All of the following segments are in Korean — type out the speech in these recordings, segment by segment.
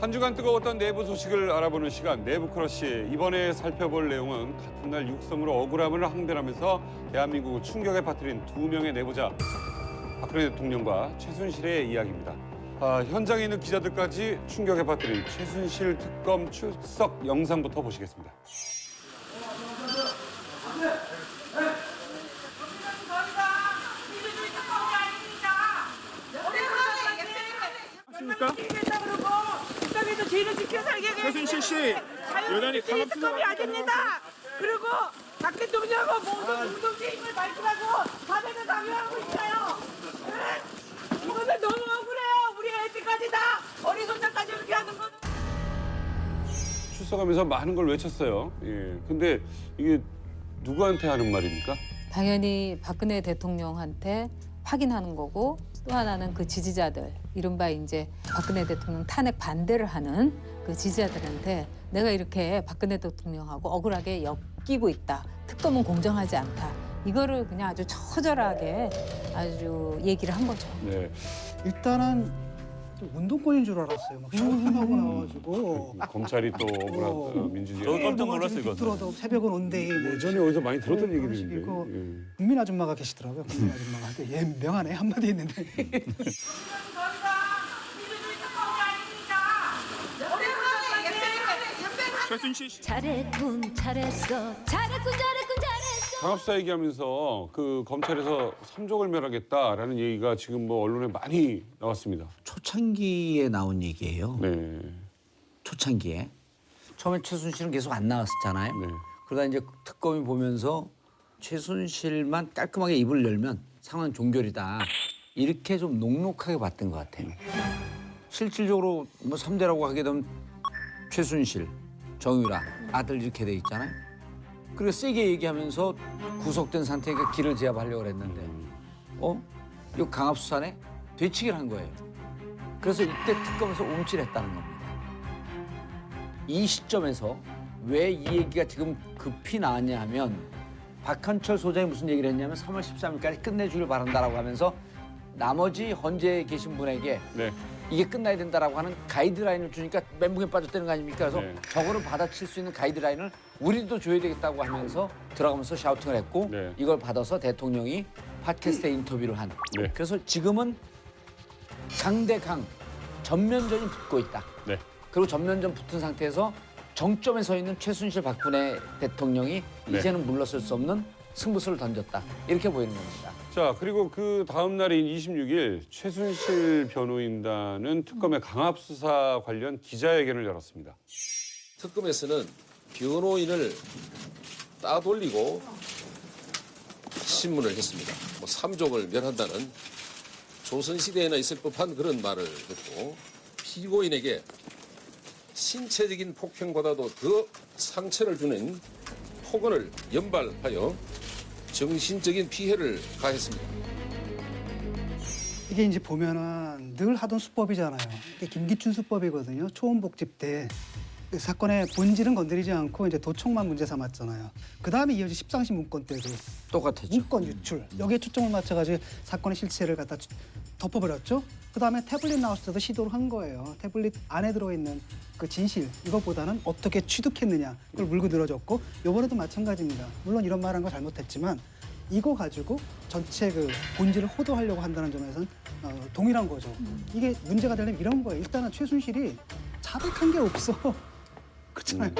한 주간 뜨거웠던 내부 소식을 알아보는 시간 내부 크러쉬. 이번에 살펴볼 내용은 같은 날 육성으로 억울함을 항변하면서 대한민국을 충격에 빠뜨린 두 명의 내부자 박근혜 대통령과 최순실의 이야기입니다. 현장에 있는 기자들까지 충격에 빠뜨린 최순실 특검 출석 영상부터 보시겠습니다. 최순실 씨, 여전히 특검이 아닙니다. 그리고 박 대통령은 모든 운동제 힘을 발휘하고 자백을 강요하고 있어요. 이거는 너무 억울해요. 우리 애들까지 다 어리손자까지 이렇게 하는 거는. 출석하면서 많은 걸 외쳤어요. 예. 근데 이게 누구한테 하는 말입니까? 당연히 박근혜 대통령한테 확인하는 거고 또 하나는 그 지지자들, 이른바 이제 박근혜 대통령 탄핵 반대를 하는 그 지지자들한테 내가 이렇게 박근혜 대통령하고 억울하게 엮이고 있다. 특검은 공정하지 않다. 이거를 그냥 아주 처절하게 아주 얘기를 한 거죠. 네. 일단은 좀 운동권인 줄 알았어요. 막 샤우팅하고 나와가지고. 검찰이 또 억울한 민주주의가 저도 깜짝 놀랐어요, 이거. 들어도 새벽은 온데이. 뭐 예전에 어디서 많이 들었던 얘기들인데. 그리고 예. 국민 아줌마가 계시더라고요. 국민 아줌마가. 얘 명하네 한마디 했는데. 최순실 씨. 잘했군 잘했어 잘했군 강압수사 얘기하면서 그 검찰에서 삼족을 멸하겠다라는 얘기가 지금 뭐 언론에 많이 나왔습니다. 초창기에 나온 얘기예요. 네. 초창기에. 처음에 최순실은 계속 안 나왔었잖아요. 네. 그러다 이제 특검이 보면서 최순실만 깔끔하게 입을 열면 상황 종결이다. 이렇게 좀 녹록하게 봤던 것 같아요. 실질적으로 뭐 3대라고 하게 되면 최순실, 정유라 아들 이렇게 돼 있잖아요. 그리고 세게 얘기하면서 구속된 상태니까 길을 제압하려고 그랬는데 이거 강압수사네? 되치기를 한 거예요. 그래서 이때 특검에서 움찔했다는 겁니다. 이 시점에서 왜 이 얘기가 지금 급히 나왔냐 하면 박한철 소장이 무슨 얘기를 했냐면 3월 13일까지 끝내주길 바란다라고 하면서 나머지 헌재에 계신 분에게 네. 이게 끝나야 된다라고 하는 가이드라인을 주니까 멘붕에 빠졌다는 거 아닙니까? 그래서 네. 저거를 받아칠 수 있는 가이드라인을 우리도 줘야 되겠다고 하면서 들어가면서 샤우팅을 했고 네. 이걸 받아서 대통령이 팟캐스트에 인터뷰를 한. 네. 그래서 지금은 강대강 전면전이 붙고 있다. 네. 그리고 전면전 붙은 상태에서 정점에 서 있는 최순실 박근혜 대통령이 네. 이제는 물러설 수 없는 승부수를 던졌다. 이렇게 보이는 겁니다. 자, 그리고 그 다음 날인 26일 최순실 변호인단은 특검의 강압수사 관련 기자회견을 열었습니다. 특검에서는 변호인을 따돌리고 신문을 했습니다. 뭐 삼족을 멸한다는 조선시대에나 있을 법한 그런 말을 했고 피고인에게 신체적인 폭행보다도 더 상처를 주는 폭언을 연발하여 정신적인 피해를 가했습니다. 이게 이제 보면은 늘 하던 수법이잖아요. 이게 김기춘 수법이거든요. 초원복집 때. 그 사건의 본질은 건드리지 않고 이제 도청만 문제 삼았잖아요. 그 다음에 이어진 십상시 문건 때도 똑같았죠. 문건 유출 여기에 초점을 맞춰가지고 사건의 실체를 갖다 덮어버렸죠. 그 다음에 태블릿 나왔을 때도 시도를 한 거예요. 태블릿 안에 들어있는 그 진실 이것보다는 어떻게 취득했느냐 그걸 물고 늘어졌고 이번에도 마찬가지입니다. 물론 이런 말한 거 잘못했지만 이거 가지고 전체 그 본질을 호도하려고 한다는 점에서는 동일한 거죠. 이게 문제가 되려면 이런 거예요. 일단은 최순실이 자백한 게 없어. 그렇잖아요.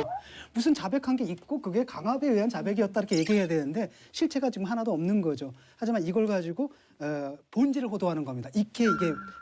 무슨 자백한 게 있고 그게 강압에 의한 자백이었다 이렇게 얘기해야 되는데 실체가 지금 하나도 없는 거죠. 하지만 이걸 가지고 본질을 호도하는 겁니다. 이게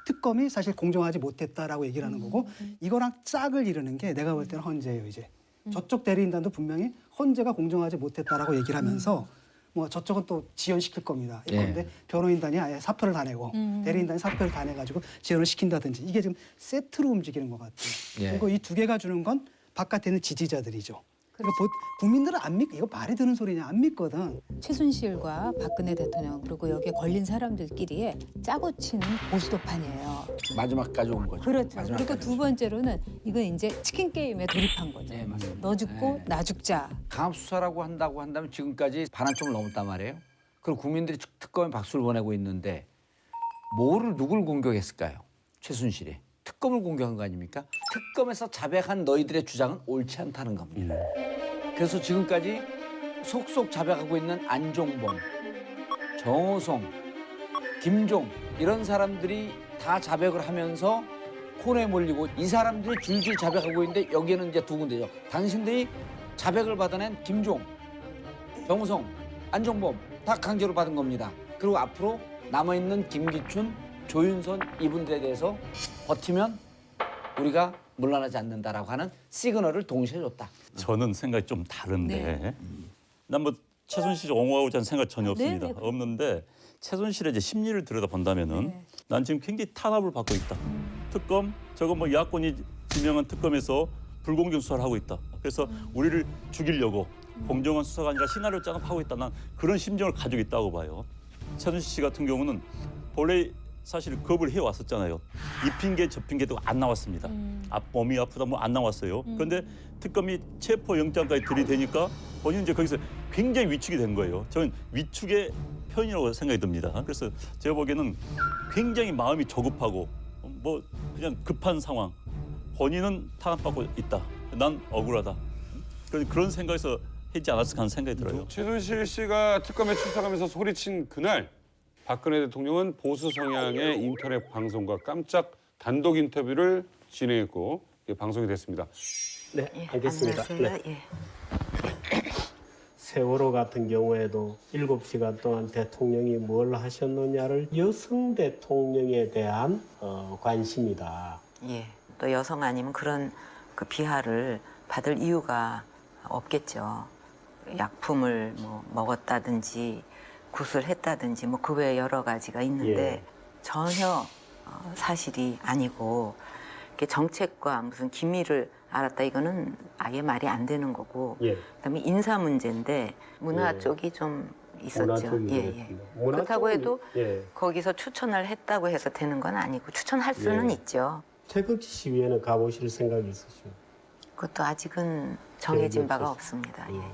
특검이 사실 공정하지 못했다라고 얘기를 하는 거고 이거랑 짝을 이루는 게 내가 볼 때는 헌재예요. 이제 저쪽 대리인단도 분명히 헌재가 공정하지 못했다라고 얘기를 하면서 뭐 저쪽은 또 지연시킬 겁니다. 그런데 변호인단이 아예 사표를 다 내고 대리인단이 사표를 다 내가지고 지연을 시킨다든지 이게 지금 세트로 움직이는 것 같아요. 예. 그리고 이 두 개가 주는 건 바깥에 있는 지지자들이죠. 그러니까 국민들은 안 믿고 이거 말이 되는 소리냐 안 믿거든. 최순실과 박근혜 대통령 그리고 여기에 걸린 사람들끼리의 짜고 치는 보수도판이에요. 마지막까지 온 거죠. 그렇죠. 마지막까지. 그리고 두 번째로는 이건 이제 치킨 게임에 돌입한 거죠. 네, 맞습니다. 너 죽고 나 죽자. 강압수사라고 한다고 한다면 지금까지 반환점을 넘었단 말이에요. 그리고 국민들이 특검에 박수를 보내고 있는데 누굴 공격했을까요? 최순실이. 특검을 공격한 거 아닙니까? 특검에서 자백한 너희들의 주장은 옳지 않다는 겁니다. 그래서 지금까지 속속 자백하고 있는 안종범, 정호성, 김종 이런 사람들이 다 자백을 하면서 콘에 몰리고 이 사람들이 줄줄 자백하고 있는데 여기에는 이제 두 군데죠. 당신들이 자백을 받아낸 김종, 정호성, 안종범 다 강제로 받은 겁니다. 그리고 앞으로 남아있는 김기춘, 조윤선 이분들에 대해서 버티면 우리가 물러나지 않는다라고 하는 시그널을 동시에 줬다. 저는 생각이 좀 다른데 네. 난 뭐 최순실 옹호하고자 하는 생각 전혀 없습니다. 네, 네. 없는데 최순실의 이제 심리를 들여다본다면은 네. 난 지금 굉장히 탄압을 받고 있다. 특검 저거 뭐 야권이 지명한 특검에서 불공정 수사를 하고 있다. 그래서 우리를 죽이려고 공정한 수사가 아니라 시나리오 짜서 하고 있다. 난 그런 심정을 가지고 있다고 봐요. 최순실 씨 같은 경우는 본래 사실 겁을 해왔었잖아요. 이 핑계 저 핑계도 안 나왔습니다. 몸이 아프다 뭐 안 나왔어요. 그런데 특검이 체포영장까지 들이대니까 본인은 이제 거기서 굉장히 위축이 된 거예요. 저는 위축의 편이라고 생각이 듭니다. 그래서 제가 보기에는 굉장히 마음이 조급하고 뭐 그냥 급한 상황. 본인은 탄압받고 있다. 난 억울하다. 그런 생각에서 하지 않았을까 하는 생각이 들어요. 최순실 씨가 특검에 출석하면서 소리친 그날 박근혜 대통령은 보수 성향의 인터넷 방송과 깜짝 단독 인터뷰를 진행했고 이게 방송이 됐습니다. 네, 알겠습니다. 안녕하세요. 네. 예. 세월호 같은 경우에도 7시간 동안 대통령이 뭘 하셨느냐를 여성 대통령에 대한 관심이다. 예. 또 여성 아니면 그런 그 비하를 받을 이유가 없겠죠. 약품을 뭐 먹었다든지 구술했다든지 뭐 그 외에 여러 가지가 있는데 예. 전혀 사실이 아니고 이렇게 정책과 무슨 기밀을 알았다 이거는 아예 말이 안 되는 거고 예. 그다음에 인사 문제인데 문화 예. 쪽이 좀 문화 있었죠. 쪽이 예, 그랬군요. 예. 문화 그렇다고 쪽이- 해도 예. 거기서 추천을 했다고 해서 되는 건 아니고 추천할 수는 예. 있죠. 태극기 시위에는 가보실 생각이 있으십니까? 그것도 아직은 정해진 계획이 바가 없으시- 없습니다. 예. 음.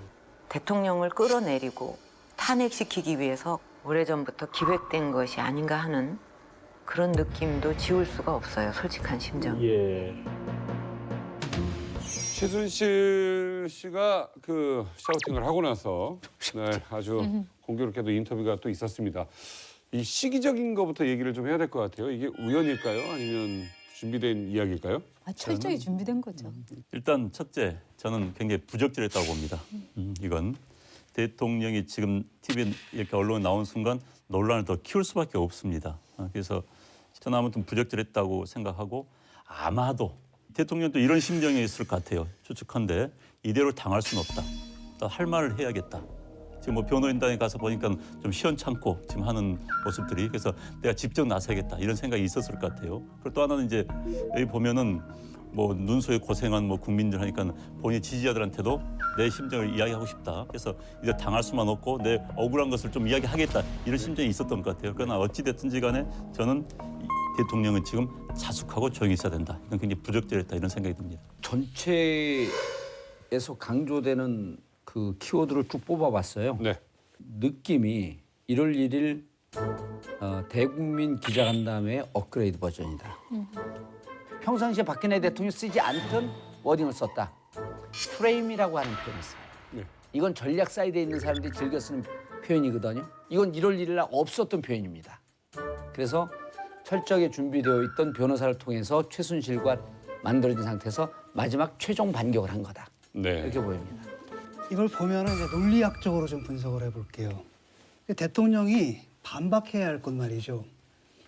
대통령을 끌어내리고 탄핵시키기 위해서 오래전부터 기획된 것이 아닌가 하는 그런 느낌도 지울 수가 없어요. 솔직한 심정. 예. 최순실 씨가 그 샤우팅을 하고 나서 네, 아주 공교롭게도 인터뷰가 또 있었습니다. 이 시기적인 것부터 얘기를 좀 해야 될 것 같아요. 이게 우연일까요? 아니면 준비된 이야기일까요? 철저히 준비된 거죠. 일단 첫째, 저는 굉장히 부적절했다고 봅니다. 이건 대통령이 지금 TV에 이렇게 언론에 나온 순간 논란을 더 키울 수밖에 없습니다. 그래서 저는 아무튼 부적절했다고 생각하고 아마도 대통령도 이런 심정이 있을 것 같아요. 추측한데 이대로 당할 수는 없다. 또 할 말을 해야겠다. 지금 뭐 변호인단에 가서 보니까 좀 시원찮고 지금 하는 모습들이 그래서 내가 직접 나서야겠다 이런 생각이 있었을 것 같아요. 그리고 또 하나는 이제 여기 보면은 뭐 눈소에 고생한 뭐 국민들 하니까 본인 지지자들한테도 내 심정을 이야기하고 싶다. 그래서 이제 당할 수만 없고 내 억울한 것을 좀 이야기하겠다 이런 심정이 있었던 것 같아요. 그러나 어찌 됐든지 간에 저는 대통령은 지금 자숙하고 조용히 있어야 된다. 이건 굉장히 부적절했다 이런 생각이 듭니다. 전체에서 강조되는 그 키워드를 쭉 뽑아봤어요. 네. 느낌이 1월 1일 대국민 기자간담회 업그레이드 버전이다. 평상시에 박근혜 대통령이 쓰지 않던 워딩을 썼다. 프레임이라고 하는 표현을 써요. 네. 이건 전략 사이드에 있는 사람들이 즐겨 쓰는 표현이거든요. 이건 1월 1일 날 없었던 표현입니다. 그래서 철저하게 준비되어 있던 변호사를 통해서 최순실과 만들어진 상태에서 마지막 최종 반격을 한 거다. 네. 이렇게 보입니다. 이걸 보면은 이제 논리학적으로 좀 분석을 해볼게요. 대통령이 반박해야 할 건 말이죠.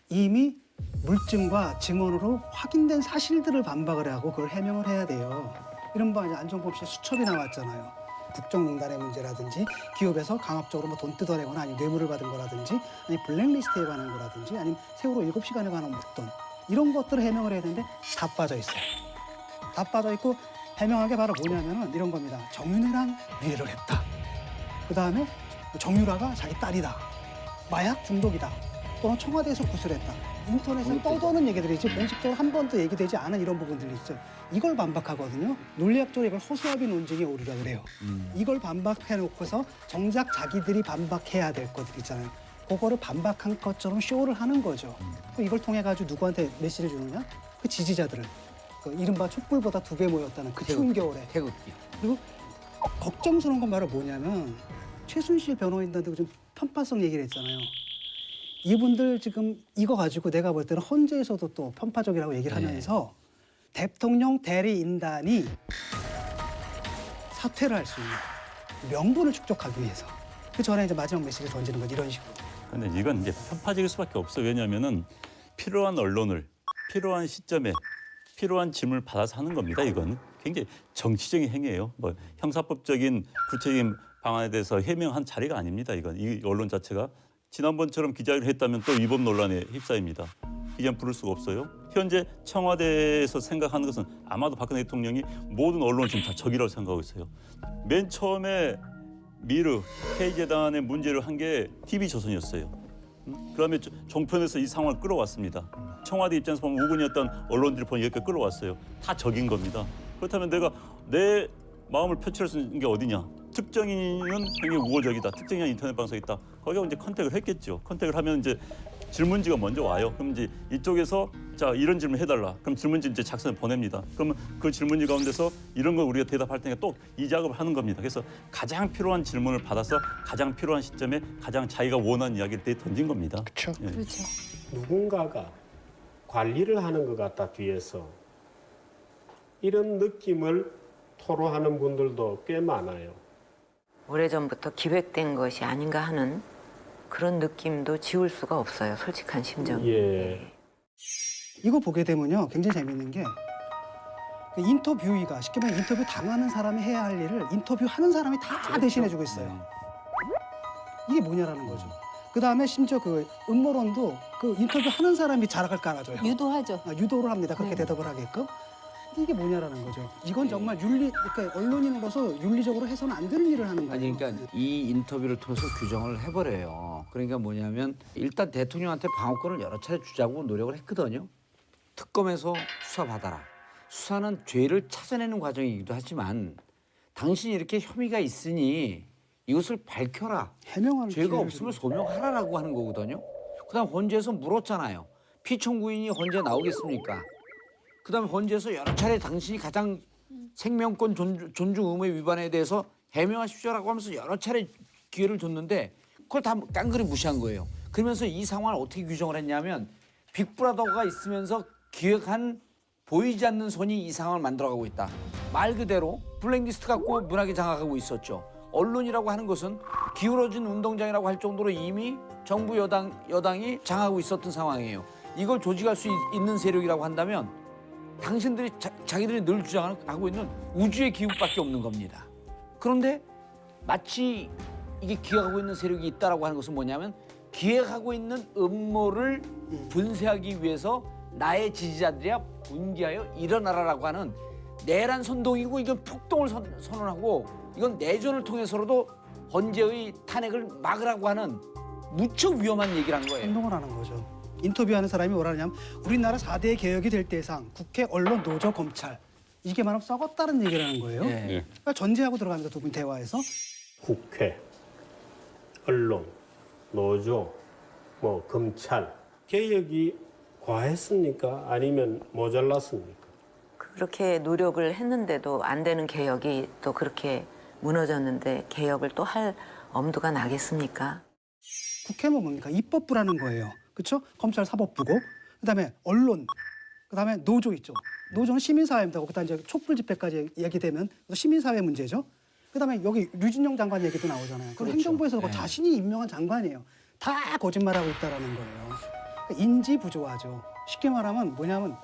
이미 물증과 증언으로 확인된 사실들을 반박을 하고 그걸 해명을 해야 돼요. 이른바 이제 안종범 씨의 수첩이 나왔잖아요. 국정농단의 문제라든지 기업에서 강압적으로 뭐 돈 뜯어내거나 아니면 뇌물을 받은 거라든지 아니면 블랙리스트에 관한 거라든지 아니면 세월호 7시간에 관한 목돈 이런 것들을 해명을 해야 되는데 다 빠져 있어요. 다 빠져 있고 해명한 게 바로 뭐냐면은 이런 겁니다. 정윤회랑 유해를 했다. 그 다음에 정유라가 자기 딸이다. 마약 중독이다. 또는 청와대에서 구술했다. 인터넷에 떠도는 얘기들이지 공식적으로 한 번도 얘기되지 않은 이런 부분들이 있죠. 이걸 반박하거든요. 논리학적으로 이걸 호소합의 논증에 오르라 그래요. 이걸 반박해놓고서 정작 자기들이 반박해야 될 것들 있잖아요. 그거를 반박한 것처럼 쇼를 하는 거죠. 이걸 통해 가지고 누구한테 메시지를 주느냐? 그 지지자들을 그 이른바 촛불보다 2배 모였다는 그 추운 겨울에. 태극기. 그리고 걱정스러운 건 바로 뭐냐면 최순실 변호인단도 좀 편파성 얘기를 했잖아요. 이분들 지금 이거 가지고 내가 볼 때는 헌재에서도 또 편파적이라고 얘기를 하면서 대통령 대리인단이 사퇴를 할 수 있는 명분을 축적하기 위해서 그 전에 이제 마지막 메시지를 던지는 건 이런 식으로. 근데 이건 이제 편파적일 수밖에 없어요. 왜냐하면은 필요한 언론을 필요한 시점에 필요한 질문을 받아서 하는 겁니다. 이건 굉장히 정치적인 행위예요. 뭐 형사법적인 구체적인 방안에 대해서 해명한 자리가 아닙니다. 이건 이 언론 자체가 지난번처럼 기자회견을 했다면 또 위법 논란에 휩싸입니다. 기자는 부를 수가 없어요. 현재 청와대에서 생각하는 것은 아마도 박근혜 대통령이 모든 언론을 지금 다 적이라고 생각하고 있어요. 맨 처음에 미르 K재단의 문제를 한 게 TV조선이었어요. 그다음에 종편에서 이 상황을 끌어왔습니다. 청와대 입장에서 보면 우군이었던 언론들이 보면 이렇게 끌어왔어요. 다 적인 겁니다. 그렇다면 내가 내 마음을 표출할 수 있는 게 어디냐? 특정인은 굉장히 우호적이다. 특정인 인터넷 방송이 있다. 거기가 이제 컨택을 했겠죠. 컨택을 하면 이제 질문지가 먼저 와요. 그럼 이제 이쪽에서 자 이런 질문 해달라. 그럼 질문지 이제 작성을 보냅니다. 그러면 그 질문지 가운데서 이런 걸 우리가 대답할 테니까 또 이 작업을 하는 겁니다. 그래서 가장 필요한 질문을 받아서 가장 필요한 시점에 가장 자기가 원하는 이야기를 던진 겁니다. 그렇죠. 예. 그렇죠. 누군가가 관리를 하는 것 같다 뒤에서 이런 느낌을 토로하는 분들도 꽤 많아요. 오래전부터 기획된 것이 아닌가 하는 그런 느낌도 지울 수가 없어요. 솔직한 심정. 예. 이거 보게 되면요 굉장히 재밌는 게 그 인터뷰이가 쉽게 말해 인터뷰 당하는 사람이 해야 할 일을 인터뷰하는 사람이 다 대신해주고 있어요. 이게 뭐냐라는 거죠. 그 다음에 심지어 그 음모론도 그 인터뷰하는 사람이 자락을 깔아줘요. 유도하죠. 유도를 합니다. 그렇게 네. 대답을 하게끔. 이게 뭐냐라는 거죠. 이건 정말 이렇게 언론인으로서 윤리적으로 해서는 안 되는 일을 하는 거예요. 아니 그러니까 이 인터뷰를 통해서 규정을 해버려요. 그러니까 뭐냐면 일단 대통령한테 방어권을 여러 차례 주자고 노력을 했거든요. 특검에서 수사 받아라. 수사는 죄를 찾아내는 과정이기도 하지만 당신이 이렇게 혐의가 있으니 이것을 밝혀라. 해명하는 죄가 기회를 없으면 주는 소명하라라고 하는 거거든요. 그다음 헌재에서 물었잖아요. 피청구인이 헌재 나오겠습니까? 그다음에 헌재에서 여러 차례 당신이 가장 생명권 존중 의무의 위반에 대해서 해명하십시오라고 하면서 여러 차례 기회를 줬는데 그걸 다 깡그리 무시한 거예요. 그러면서 이 상황을 어떻게 규정을 했냐면 빅브라더가 있으면서 기획한 보이지 않는 손이 이 상황을 만들어가고 있다. 말 그대로 블랙리스트 갖고 문학에 장악하고 있었죠. 언론이라고 하는 것은 기울어진 운동장이라고 할 정도로 이미 정부 여당이 장악하고 있었던 상황이에요. 이걸 조직할 수 있는 세력이라고 한다면 당신들이 자기들이 늘 주장하고 있는 우주의 기운밖에 없는 겁니다. 그런데 마치 이게 기획하고 있는 세력이 있다라고 하는 것은 뭐냐면 기획하고 있는 음모를 분쇄하기 위해서 나의 지지자들이야 분기하여 일어나라라고 하는 내란 선동이고 이건 폭동을 선언하고 이건 내전을 통해서라도 헌재의 탄핵을 막으라고 하는 무척 위험한 얘기를 한 거예요. 행동을 하는 거죠. 인터뷰하는 사람이 뭐라 하냐면 우리나라 4대 개혁이 될 대상 국회, 언론, 노조, 검찰 이게 말하면 썩었다는 얘기를 하는 거예요. 네. 그러니까 전제하고 들어갑니다. 두 분 대화에서. 국회, 언론, 노조, 검찰 개혁이 과했습니까? 아니면 모자랐습니까? 그렇게 노력을 했는데도 안 되는 개혁이 또 그렇게 무너졌는데 개혁을 또 할 엄두가 나겠습니까? 국회는 뭡니까? 입법부라는 거예요. 그렇죠? 검찰 사법부고 그다음에 언론, 그다음에 노조 있죠. 노조는 시민사회입니다. 그다음 이제 촛불 집회까지 얘기되면 시민사회 문제죠. 그다음에 여기 류진영 장관 얘기도 나오잖아요. 그리고 그렇죠. 행정부에서 네. 자신이 임명한 장관이에요. 다 거짓말하고 있다라는 거예요. 그러니까 인지 부조화죠. 쉽게 말하면 뭐냐면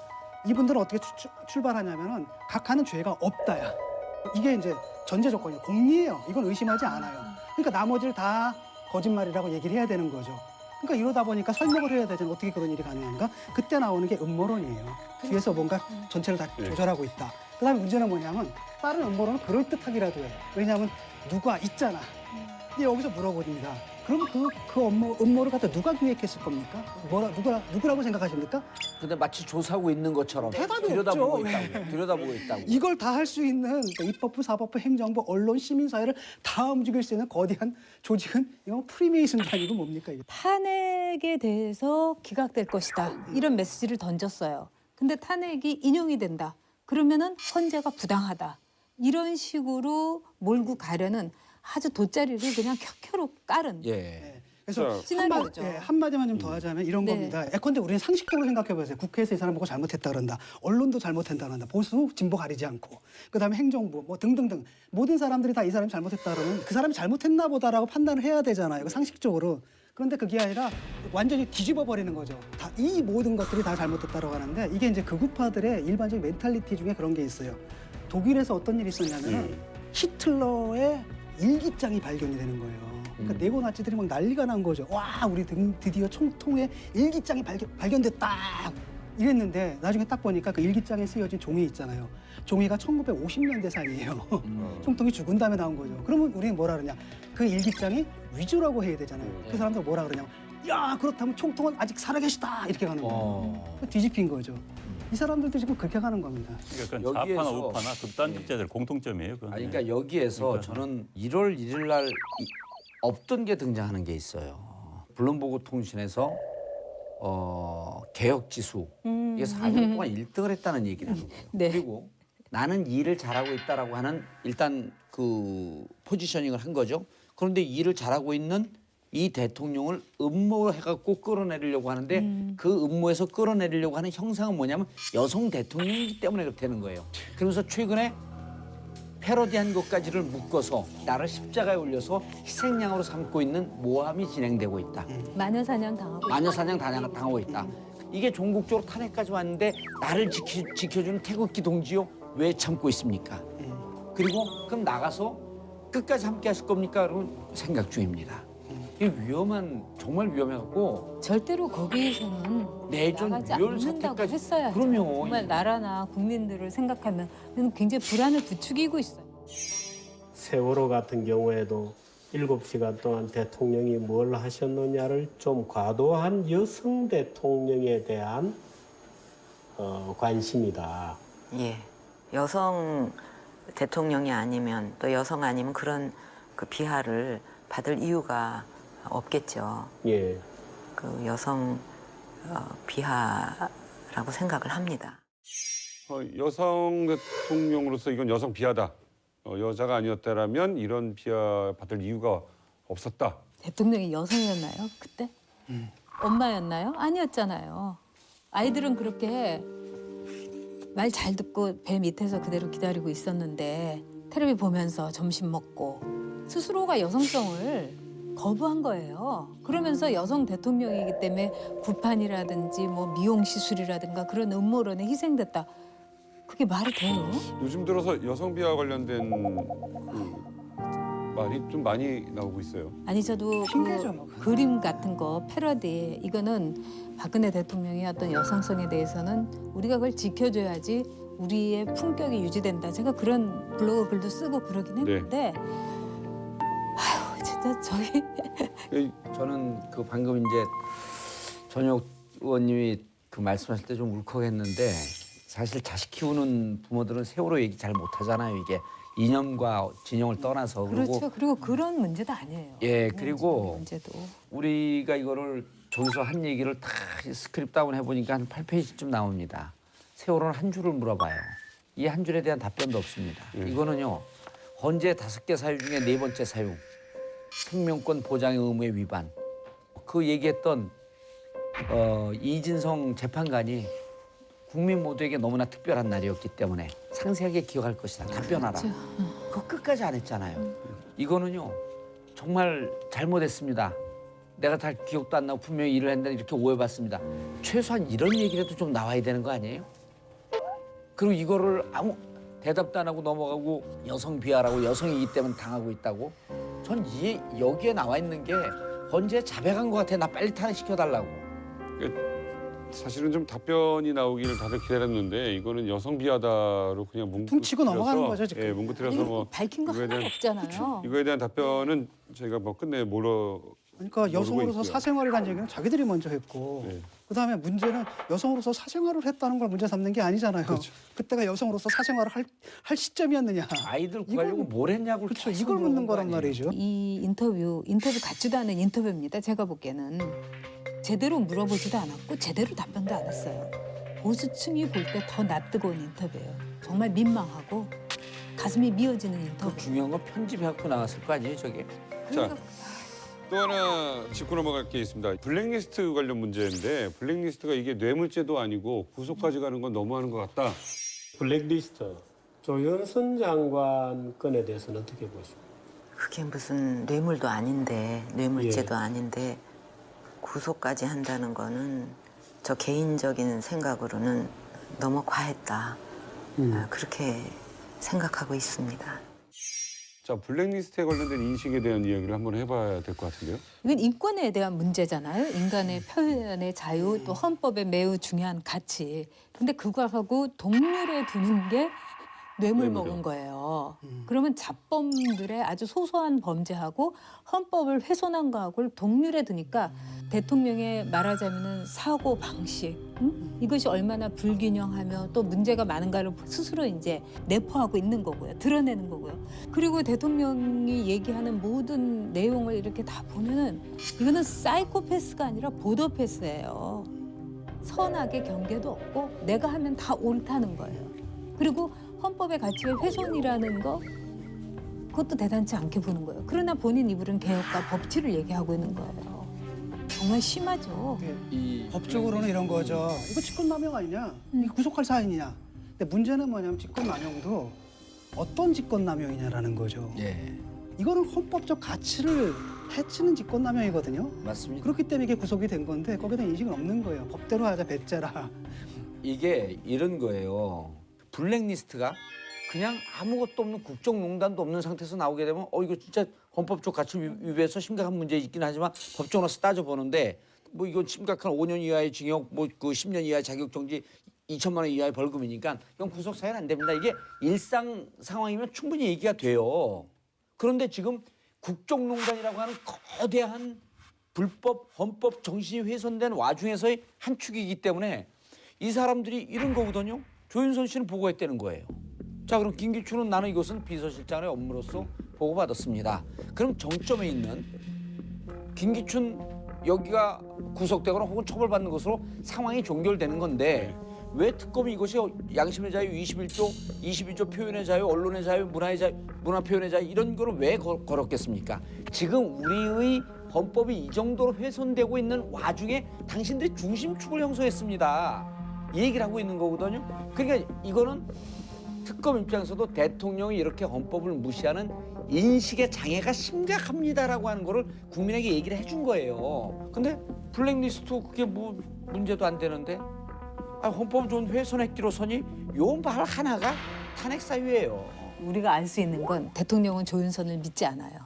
이분들은 어떻게 출발하냐면은 각하는 죄가 없다야. 이게 이제 전제 조건이에요. 공리예요. 이건 의심하지 않아요. 그러니까 나머지를 다 거짓말이라고 얘기를 해야 되는 거죠. 그러니까 이러다 보니까 설명을 해야 되잖아요. 어떻게 그런 일이 가능한가? 그때 나오는 게 음모론이에요. 뒤에서 뭔가 전체를 다 조절하고 있다. 그다음에 문제는 뭐냐면 다른 음모론은 그럴듯하기라도 해. 왜냐하면 누가 있잖아. 근데 여기서 물어봅니다. 그럼 그 음모를 갖다 누가 기획했을 겁니까? 누구라고 생각하십니까? 근데 마치 조사하고 있는 것처럼 대답이 들여다보고 없죠. 있다고. 들여다보고 있다고. 이걸 다 할 수 있는 그러니까 입법부, 사법부, 행정부, 언론, 시민사회를 다 움직일 수 있는 거대한 조직은 이건 프리메이슨도 아니고 뭡니까 이게? 탄핵에 대해서 기각될 것이다. 이런 메시지를 던졌어요. 근데 탄핵이 인용이 된다. 그러면은 헌재가 부당하다. 이런 식으로 몰고 가려는 아주 돗자리를 그냥 켜켜로 깔은 예. 그래서 시나리오죠. 한마디만 좀 더 하자면 이런 네. 겁니다. 예컨대 우리는 상식적으로 생각해 보세요. 국회에서 이 사람 보고 잘못했다 그런다. 언론도 잘못했다 그런다. 보수, 진보 가리지 않고. 그다음에 행정부 뭐 등등등 모든 사람들이 다 이 사람이 잘못했다 그러면 그 사람이 잘못했나 보다라고 판단을 해야 되잖아요. 상식적으로. 그런데 그게 아니라 완전히 뒤집어 버리는 거죠. 다 이 모든 것들이 다 잘못됐다고 하는데 이게 이제 극우파들의 일반적인 멘탈리티 중에 그런 게 있어요. 독일에서 어떤 일이 있었냐면 히틀러의 일기장이 발견이 되는 거예요. 그러니까 네오나치들이 막 난리가 난 거죠. 와, 우리 드디어 총통의 일기장이 발견됐다. 이랬는데 나중에 딱 보니까 그 일기장에 쓰여진 종이 있잖아요. 종이가 1950년대산이에요. 총통이 죽은 다음에 나온 거죠. 그러면 우리는 뭐라 그러냐? 그 일기장이 위조라고 해야 되잖아요. 그 사람들 뭐라 그러냐? 야, 그렇다면 총통은 아직 살아계시다. 이렇게 가는 거예요. 뒤집힌 거죠. 이 사람들도 지금 그렇게 가는 겁니다. 그러니까 좌파나 우파나 극단적 자들 공통점이에요. 그건. 아니, 그러니까 여기에서 저는 1월 1일 날 없던 게 등장하는 게 있어요. 블룸버그 통신에서 개혁 지수 이게 4년 동안 1등을 했다는 얘기를 하는 거예요. 네. 그리고 나는 일을 잘하고 있다라고 하는 일단 그 포지셔닝을 한 거죠. 그런데 일을 잘하고 있는 이 대통령을 음모해갖고 끌어내리려고 하는데 그 음모에서 끌어내리려고 하는 형상은 뭐냐면 여성 대통령이기 때문에 그렇게 되는 거예요. 그러면서 최근에 패러디한 것까지를 묶어서 나를 십자가에 올려서 희생양으로 삼고 있는 모함이 진행되고 있다. 마녀사냥 당하고 마녀사냥 당하고 있다. 이게 전국적으로 탄핵까지 왔는데 나를 지켜주는 태극기 동지요? 왜 참고 있습니까? 그리고 그럼 나가서 끝까지 함께 하실 겁니까? 그러면 생각 중입니다. 이게 정말 위험해갖고 절대로 거기에서는 내전 나가지 유혈 않는다고 사태까지 했어야죠. 그럼요. 정말 나라나 국민들을 생각하면 굉장히 불안을 부추기고 있어요. 세월호 같은 경우에도 7시간 동안 대통령이 뭘 하셨느냐를 좀 과도한 여성 대통령에 대한 관심이다. 예. 여성 대통령이 아니면 또 여성 아니면 그런 그 비하를 받을 이유가 없겠죠. 예. 그 여성 비하라고 생각을 합니다. 여성 대통령으로서 이건 여성 비하다. 여자가 아니었다라면 이런 비하 받을 이유가 없었다. 대통령이 여성이었나요? 그때? 엄마였나요? 아니었잖아요. 아이들은 그렇게 말 잘 듣고 배 밑에서 그대로 기다리고 있었는데 텔레비 보면서 점심 먹고 스스로가 여성성을 거부한 거예요. 그러면서 여성 대통령이기 때문에 구판이라든지 뭐 미용 시술이라든가 그런 음모론에 희생됐다. 그게 말이 돼요? 요즘 들어서 여성 비하 관련된 말이 좀 많이 나오고 있어요. 아니 저도 핑계죠, 뭐. 그림 같은 거 패러디 이거는 박근혜 대통령의 어떤 여성성에 대해서는 우리가 그걸 지켜줘야지 우리의 품격이 유지된다. 제가 그런 블로그 글도 쓰고 그러긴 했는데 아휴 진짜 저희 저는 그 방금 이제 전혁 의원님이 그 말씀하실 때 좀 울컥했는데 사실 자식 키우는 부모들은 세월호 얘기 잘 못하잖아요. 이게 이념과 진영을 떠나서 그렇죠. 그리고 그런 문제도 아니에요. 예, 그리고 문제도 우리가 이거를 저기서 한 얘기를 다 스크립 다운 해보니까 한 8페이지쯤 나옵니다. 세월호는 한 줄을 물어봐요. 이 한 줄에 대한 답변도 없습니다. 이거는요. 헌재 5개 사유 중에 4번째 사유. 생명권 보장의 의무의 위반. 그 얘기했던 이진성 재판관이 국민 모두에게 너무나 특별한 날이었기 때문에 상세하게 기억할 것이다. 답변하라. 그거 끝까지 안 했잖아요. 이거는요. 정말 잘못했습니다. 내가 다 기억도 안 나고 분명히 일을 했는데 이렇게 오해받습니다. 최소한 이런 얘기라도 좀 나와야 되는 거 아니에요? 그리고 이거를 아무 대답도 안 하고 넘어가고 여성 비하라고 여성이기 때문에 당하고 있다고? 전 여기에 나와 있는 게 헌재에 자백한 것 같아. 나 빨리 탄핵시켜달라고. 사실은 좀 답변이 나오기를 다들 기다렸는데 이거는 여성 비하다로 그냥 퉁치고 넘어가는 거죠, 지금. 예, 뭉그뜨려서 뭐 밝힌 거 이거에 하나 대한- 없잖아요. 이거에 대한 답변은 저희가 뭐 끝내 그러니까 여성으로서 있고요. 사생활이라는 얘기는 자기들이 먼저 했고 네. 그다음에 문제는 여성으로서 사생활을 했다는 걸 문제 삼는 게 아니잖아요. 그때가 여성으로서 사생활을 할 시점이었느냐. 아이들 구하려고 뭘 했냐고 그렇죠. 계속 이걸 묻는 물어보는 거 거란 아니에요? 말이죠. 이 인터뷰 같지도 않은 인터뷰입니다. 제가 보기에는 제대로 물어보지도 않았고 제대로 답변도 안 했어요. 보수층이 볼 때 더 낯뜨거운 인터뷰예요. 정말 민망하고 가슴이 미어지는 인터뷰. 그 중요한 건 편집해갖고 나왔을 거 아니에요, 저게? 자, 또 하나 짚고 넘어갈 게 있습니다. 블랙리스트 관련 문제인데 블랙리스트가 이게 뇌물죄도 아니고 구속까지 가는 건 너무하는 것 같다. 블랙리스트 조현선 장관 건에 대해서는 어떻게 보십니까? 그게 무슨 뇌물도 아닌데 뇌물죄도 아닌데 구속까지 한다는 거는 저 개인적인 생각으로는 너무 과했다. 그렇게 생각하고 있습니다. 자, 블랙리스트에 관련된 인식에 대한 이야기를 한번 해봐야 될 것 같은데요. 이건 인권에 대한 문제잖아요. 인간의 표현의 자유, 또 헌법의 매우 중요한 가치. 근데 그거하고 동률에 두는 게 뇌물 먹은 거예요. 그러면 잡범들의 아주 소소한 범죄하고 헌법을 훼손한 거하고를 동률에 두니까 대통령의 말하자면은 사고 방식, 이것이 얼마나 불균형하며 또 문제가 많은가를 스스로 이제 내포하고 있는 거고요. 드러내는 거고요. 그리고 대통령이 얘기하는 모든 내용을 이렇게 다 보면은 이거는 사이코패스가 아니라 보더패스예요. 선악의 경계도 없고 내가 하면 다 옳다는 거예요. 그리고 헌법의 가치의 훼손이라는 거 그것도 대단치 않게 보는 거예요. 그러나 본인 입으로는 개혁과 법치를 얘기하고 있는 거예요. 정말 심하죠. 법적으로는 이런 거죠. 이거 직권남용 아니냐? 이게 구속할 사안이냐? 근데 문제는 뭐냐면 직권남용도 어떤 직권남용이냐라는 거죠. 예, 이거는 헌법적 가치를 해치는 직권남용이거든요. 맞습니다. 그렇기 때문에 이게 구속이 된 건데 거기에 대한 인식은 없는 거예요. 법대로 하자, 배째라. 이게 이런 거예요. 블랙리스트가 그냥 아무것도 없는 국정농단도 없는 상태에서 나오게 되면 이거 진짜 헌법적 가치 위배해서 심각한 문제 있긴 하지만 법정으로서 따져보는데 뭐 이건 심각한 5년 이하의 징역, 뭐 그 10년 이하의 자격정지, 2천만 원 이하의 벌금이니까 이건 구속 사유는 안 됩니다. 이게 일상 상황이면 충분히 얘기가 돼요. 그런데 지금 국정농단이라고 하는 거대한 불법 헌법 정신이 훼손된 와중에서의 한 축이기 때문에 이 사람들이 이런 거거든요. 조윤선 씨는 보고했다는 거예요. 자, 그럼 김기춘은 나는 이것은 비서실장의 업무로서 보고받았습니다. 그럼 정점에 있는 김기춘 여기가 구속되거나 혹은 처벌받는 것으로 상황이 종결되는 건데 왜 특검이 이것이 양심의 자유 22조 표현의 자유, 언론의 자유, 문화의 자유, 문화 표현의 자유 이런 거를 왜 걸었겠습니까? 지금 우리의 헌법이 이 정도로 훼손되고 있는 와중에 당신들이 중심축을 형성했습니다. 이 얘기를 하고 있는 거거든요. 그러니까 이거는 특검 입장에서도 대통령이 이렇게 헌법을 무시하는 인식의 장애가 심각합니다라고 하는 거를 국민에게 얘기를 해준 거예요. 근데 블랙리스트 그게 뭐 문제도 안 되는데 헌법 좋은 훼손했기로서니 요 말 하나가 탄핵 사유예요. 우리가 알 수 있는 건 대통령은 조윤선을 믿지 않아요.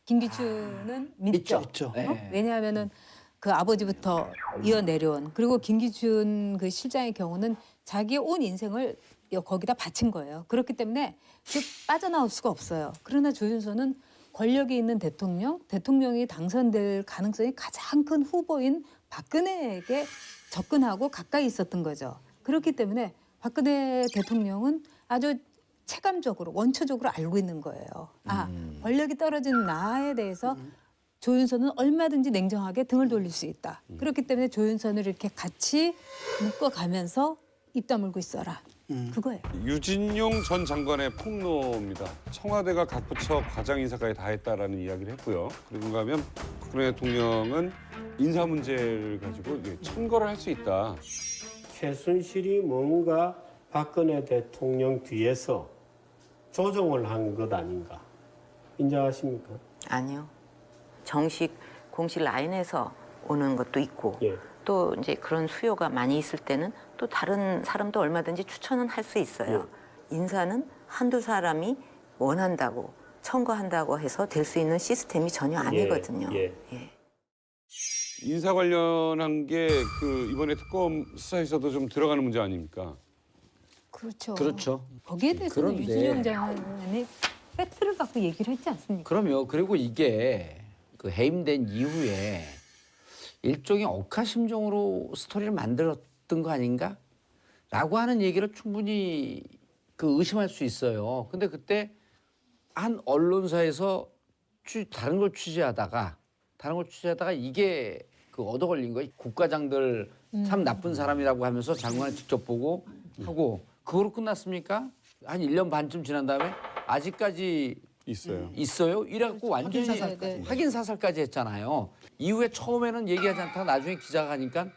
김기춘은 믿죠. 믿죠. 네. 왜냐하면은 그 아버지부터 이어내려온 그리고 김기춘 그 실장의 경우는 자기의 온 인생을 거기다 바친 거예요. 그렇기 때문에 즉 빠져나올 수가 없어요. 그러나 조윤선은 권력이 있는 대통령이 당선될 가능성이 가장 큰 후보인 박근혜에게 접근하고 가까이 있었던 거죠. 그렇기 때문에 박근혜 대통령은 아주 체감적으로 원초적으로 알고 있는 거예요. 권력이 떨어진 나에 대해서 조윤선은 얼마든지 냉정하게 등을 돌릴 수 있다. 그렇기 때문에 조윤선을 이렇게 같이 묶어가면서 입 다물고 있어라. 그거예요. 유진용 전 장관의 폭로입니다. 청와대가 각 부처 과장 인사까지 다 했다라는 이야기를 했고요. 그런가 하면 박근혜 대통령은 인사 문제를 가지고 청거를 할 수 있다. 최순실이 뭔가 박근혜 대통령 뒤에서 조정을 한 것 아닌가 인정하십니까? 아니요. 공식 라인에서 오는 것도 있고 예. 또 이제 그런 수요가 많이 있을 때는 또 다른 사람도 얼마든지 추천은 할 수 있어요. 인사는 한두 사람이 원한다고 청구한다고 해서 될 수 있는 시스템이 전혀 아니거든요. 예. 인사 관련한 게 그 이번에 특검 수사에서도 좀 들어가는 문제 아닙니까? 그렇죠. 그렇죠. 거기에 대해서는 그런데- 유진용 장관이 팩트를 갖고 얘기를 했지 않습니까? 그럼요. 그리고 이게 그 해임된 이후에 일종의 억하심정으로 스토리를 만들었던 거 아닌가? 라고 하는 얘기를 충분히 그 의심할 수 있어요. 근데 그때 한 언론사에서 다른 걸 취재하다가 이게 그 얻어 걸린 거예요. 국가장들 참 나쁜 사람이라고 하면서 장관을 직접 보고 하고 그거로 끝났습니까? 한 1년 반쯤 지난 다음에 아직까지 있어요? 이래갖고 완전히 확인 사살까지 했잖아요. 이후에 처음에는 얘기하지 않다가 나중에 기자가 가니까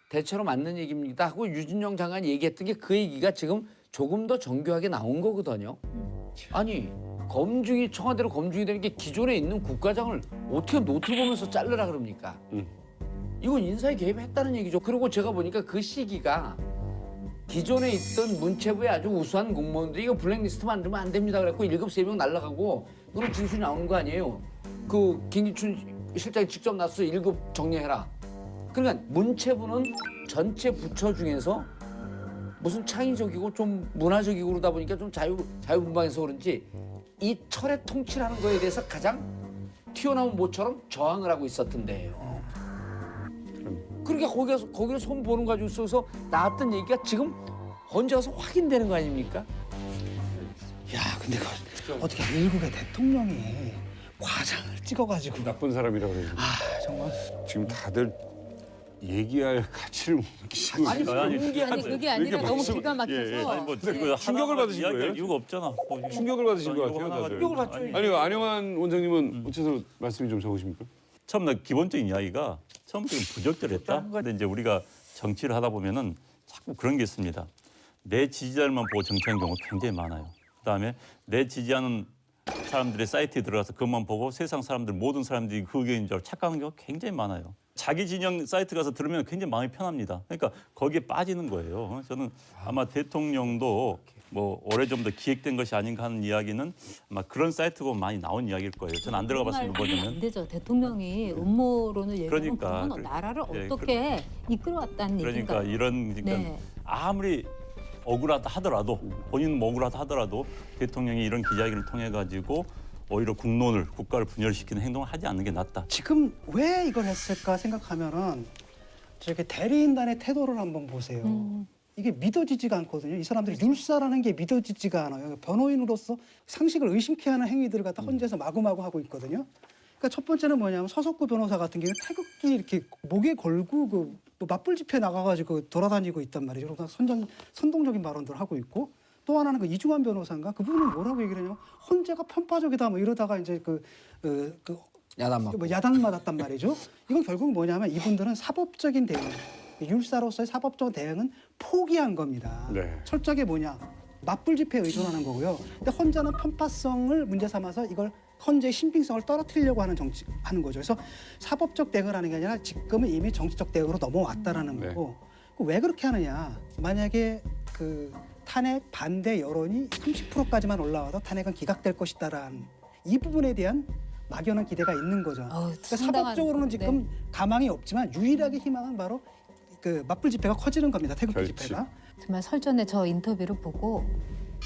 대체로 맞는 얘기입니다 하고 유진영 장관이 얘기했던 게 그 얘기가 지금 조금 더 정교하게 나온 거거든요. 아니 검증이 청와대로 검증이 되는 게 기존에 있는 국가장을 어떻게 노트 보면서 자르라 그럽니까? 이건 인사에 개입했다는 얘기죠. 그리고 제가 보니까 그 시기가 기존에 있던 문체부의 아주 우수한 공무원들이 이거 블랙리스트 만들면 안 됩니다 그랬고 1급 3명 날라가고 그런 진술이 나오는 거 아니에요. 그 김기춘 실장이 직접 나서서 1급 정리해라. 그러니까 문체부는 전체 부처 중에서 무슨 창의적이고 좀 문화적이고 그러다 보니까 좀 자유분방해서 그런지 이 철의 통치라는 거에 대해서 가장 튀어나온 모처럼 저항을 하고 있었던 데예요. 그러니까 거기서 손 보는 거 가지고 있어서 나왔던 얘기가 지금 언제 와서 확인되는 거 아닙니까? 야, 근데 어떻게 일국의 대통령이 과장을 찍어가지고 나쁜 사람이라고 그래요. 정말 지금 다들 얘기할 가치를 못 느끼시고 아니 아니 그게 아니라 너무 기가 막혀서 아니 뭐 그 충격을 받으신 이야기할 거예요? 이유가 없잖아. 뭐 충격을 받으신 것 이거 같아요, 하나가 다들. 충격을 받죠. 아니 안영환 원장님은 어째서 말씀이 좀 적으십니까? 처음 나 기본적인 이야기가 처음부터 부적절했다. 근데 이제 우리가 정치를 하다 보면은 자꾸 그런 게 있습니다. 내 지지자들만 보고 정치하는 경우가 굉장히 많아요. 그다음에 내 지지하는 사람들의 사이트에 들어가서 그것만 보고 세상 사람들 모든 사람들이 그 의견인 줄 알고 착각하는 경우가 굉장히 많아요. 자기 진영 사이트 가서 들으면 굉장히 마음이 편합니다. 그러니까 거기에 빠지는 거예요. 저는 아마 대통령도 뭐 오래전부터 기획된 것이 아닌가 하는 이야기는 아마 그런 사이트고 많이 나온 이야기일 거예요. 저는 안 들어가 봤습니다. 정말 뭐냐면 안 되죠. 대통령이 음모론을 얘기하면 그러니까, 그건 나라를 예, 어떻게 이끌어왔다는 그러니까 얘기인가요? 그러니까 네. 아무리 억울하다 하더라도 본인은 뭐 억울하다 하더라도 대통령이 이런 기자회견을 통해 가지고 오히려 국론을 국가를 분열시키는 행동을 하지 않는 게 낫다. 지금 왜 이걸 했을까 생각하면은 저렇게 대리인단의 태도를 한번 보세요. 이게 믿어지지가 않거든요. 이 사람들이 율사라는 게 믿어지지가 않아요. 변호인으로서 상식을 의심케 하는 행위들을 갖다 헌재에서 마구마구 하고 있거든요. 그러니까 첫 번째는 뭐냐면 서석구 변호사 같은 경우는 태극기 이렇게 목에 걸고 뭐 맞불 집회 나가가지고 돌아다니고 있단 말이죠. 선동적인 발언들을 하고 있고 또 하나는 그 이중환 변호사인가 그분은 뭐라고 얘기를 하냐면 헌재가 편파적이다 뭐 이러다가 이제 야단 맞고. 뭐 야단 맞았단 말이죠. 이건 결국 뭐냐면 이분들은 사법적인 대응, 율사로서의 사법적 대응은 포기한 겁니다. 네. 철저하게 뭐냐 맞불 집회에 의존하는 거고요. 근데 헌재는 편파성을 문제 삼아서 이걸 헌재의 신빙성을 떨어뜨리려고 하는 하는 거죠. 그래서 사법적 대응을 하는 게 아니라 지금은 이미 정치적 대응으로 넘어왔다라는 네. 거고 왜 그렇게 하느냐? 만약에 그 탄핵 반대 여론이 30%까지만 올라와도 탄핵은 기각될 것이다라는 이 부분에 대한 막연한 기대가 있는 거죠. 그러니까 사법적으로는 지금 가망이 없지만 유일하게 희망은 바로 그 맞불 집회가 커지는 겁니다. 태극기 그렇지. 집회가. 정말 설전에 저 인터뷰를 보고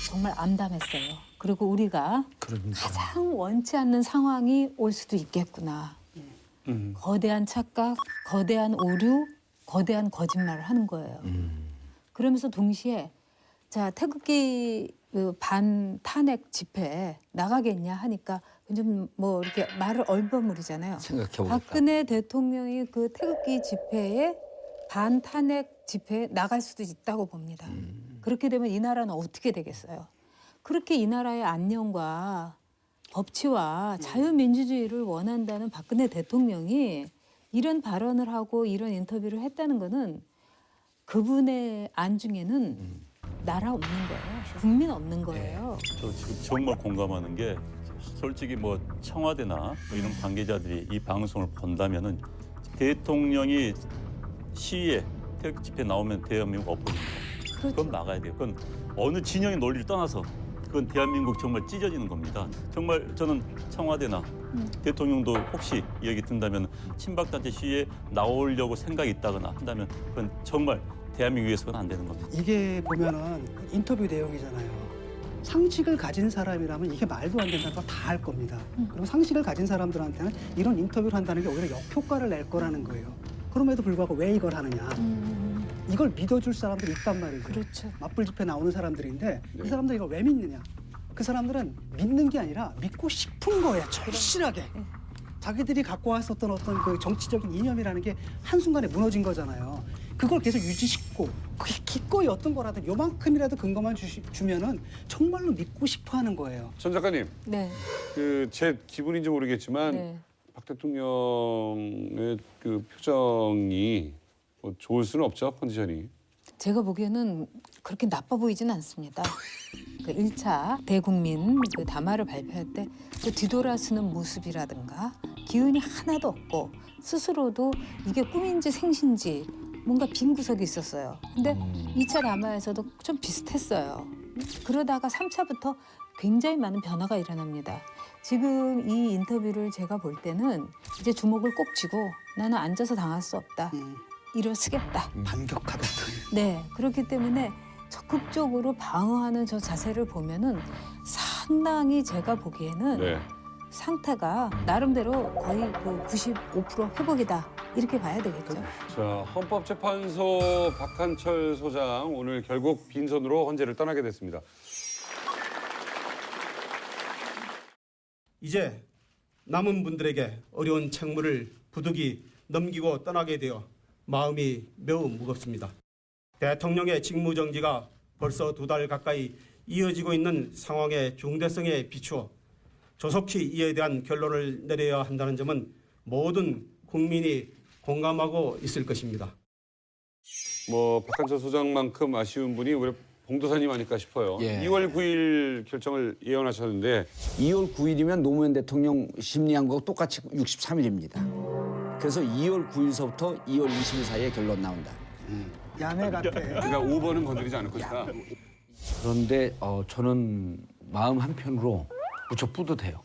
정말 암담했어요. 그리고 우리가 가장 원치 않는 상황이 올 수도 있겠구나. 거대한 착각, 거대한 오류, 거대한 거짓말을 하는 거예요. 그러면서 동시에 자 태극기 그 반탄핵 집회 나가겠냐 하니까 좀 뭐 이렇게 말을 얼버무리잖아요. 생각해보겠다. 박근혜 대통령이 그 태극기 집회에 반탄핵 집회에 나갈 수도 있다고 봅니다. 그렇게 되면 이 나라는 어떻게 되겠어요? 그렇게 이 나라의 안녕과 법치와 자유민주주의를 원한다는 박근혜 대통령이 이런 발언을 하고 이런 인터뷰를 했다는 거는 그분의 안중에는 나라 없는 거예요. 국민 없는 거예요. 저 지금 정말 공감하는 게 솔직히 뭐 청와대나 뭐 이런 관계자들이 이 방송을 본다면은 대통령이 시위에 태극 집회 나오면 대한민국 엎어집니다. 그건 나가야 돼요. 그건 어느 진영의 논리를 떠나서 그건 대한민국 정말 찢어지는 겁니다. 정말 저는 청와대나 대통령도 혹시 이 얘기 든다면 친박단체 시위에 나오려고 생각이 있다거나 한다면 그건 정말 대한민국에서는 안 되는 겁니다. 이게 보면은 인터뷰 내용이잖아요. 상식을 가진 사람이라면 이게 말도 안 된다는 거 다 할 겁니다. 그리고 상식을 가진 사람들한테는 이런 인터뷰를 한다는 게 오히려 역효과를 낼 거라는 거예요. 그럼에도 불구하고 왜 이걸 하느냐. 이걸 믿어줄 사람들이 있단 말이죠. 그렇죠. 맞불 집회 나오는 사람들인데 이 사람들 이걸 왜 믿느냐. 그 사람들은 믿는 게 아니라 믿고 싶은 거예요. 절실하게. 자기들이 갖고 왔었던 어떤 그 정치적인 이념이라는 게 한순간에 무너진 거잖아요. 그걸 계속 유지시키고 그게 기꺼이 어떤 거라도 요만큼이라도 근거만 주면은 정말로 믿고 싶어하는 거예요. 전 작가님, 네. 그 제 기분인지 모르겠지만 네. 박 대통령의 그 표정이 뭐 좋을 수는 없죠, 컨디션이. 제가 보기에는 그렇게 나빠 보이진 않습니다. 그 1차 대국민 그 담화를 발표할 때 그 뒤돌아서는 모습이라든가 기운이 하나도 없고 스스로도 이게 꿈인지 생신지 뭔가 빈 구석이 있었어요. 근데 2차 담화에서도 좀 비슷했어요. 그러다가 3차부터 굉장히 많은 변화가 일어납니다. 지금 이 인터뷰를 제가 볼 때는 이제 주먹을 꼭 쥐고 나는 앉아서 당할 수 없다. 일어서겠다. 반격하다. 네, 그렇기 때문에 적극적으로 방어하는 저 자세를 보면은 상당히 제가 보기에는 네. 상태가 나름대로 거의 그 95% 회복이다 이렇게 봐야 되겠죠. 자, 헌법재판소 박한철 소장 오늘 결국 빈손으로 헌재를 떠나게 됐습니다. 이제 남은 분들에게 어려운 책무를 부득이 넘기고 떠나게 되어 마음이 매우 무겁습니다. 대통령의 직무정지가 벌써 2달 가까이 이어지고 있는 상황의 중대성에 비추어 조속히 이에 대한 결론을 내려야 한다는 점은 모든 국민이 공감하고 있을 것입니다. 뭐 박한철 소장만큼 아쉬운 분이 우리 봉도사님 아닐까 싶어요. 예. 2월 9일 결정을 예언하셨는데 2월 9일이면 노무현 대통령 심리한 거하고 똑같이 63일입니다. 그래서 2월 9일서부터 2월 20일 사이에 결론 나온다. 야매 같아. 그러니까 5번은 건드리지 않을 것이다. 그런데 저는 마음 한편으로 무척 뿌듯해요.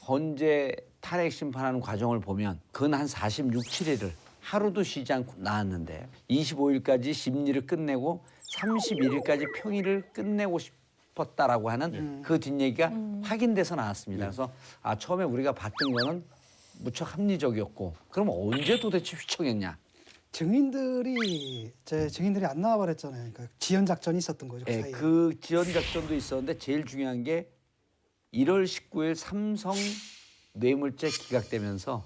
헌재 탄핵 심판하는 과정을 보면 근 한 46, 7일을 하루도 쉬지 않고 나왔는데 25일까지 심리를 끝내고 31일까지 평일을 끝내고 싶었다라고 하는 그 뒷얘기가 확인돼서 나왔습니다. 그래서 처음에 우리가 봤던 거는 무척 합리적이었고 그럼 언제 도대체 휘청했냐? 증인들이 안 나와버렸잖아요. 그러니까 지연 작전이 있었던 거죠. 그 네, 사이에. 그 지연 작전도 있었는데 제일 중요한 게 1월 19일 삼성 뇌물죄 기각되면서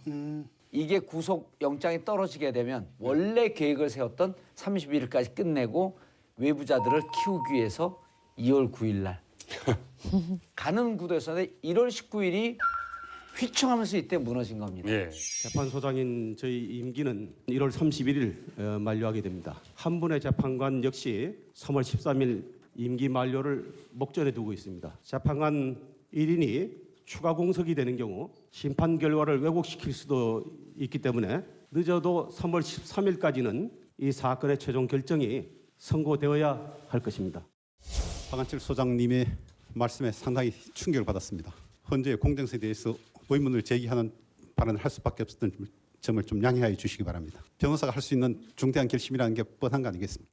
이게 구속 영장이 떨어지게 되면 원래 계획을 세웠던 31일까지 끝내고 외부자들을 키우기 위해서 2월 9일 날 가는 구도였었는데 1월 19일이 휘청하면서 이때 무너진 겁니다. 예. 재판소장인 저희 임기는 1월 31일 만료하게 됩니다. 한 분의 재판관 역시 3월 13일 임기 만료를 목전에 두고 있습니다. 재판관 1인이 추가 공석이 되는 경우 심판 결과를 왜곡시킬 수도 있기 때문에 늦어도 3월 13일까지는 이 사건의 최종 결정이 선고되어야 할 것입니다. 박한철 소장님의 말씀에 상당히 충격을 받았습니다. 헌재의 공정성에 대해서 의문을 제기하는 발언을 할 수밖에 없었던 점을 좀 양해하여 주시기 바랍니다. 변호사가 할 수 있는 중대한 결심이라는 게 뻔한 거 아니겠습니까?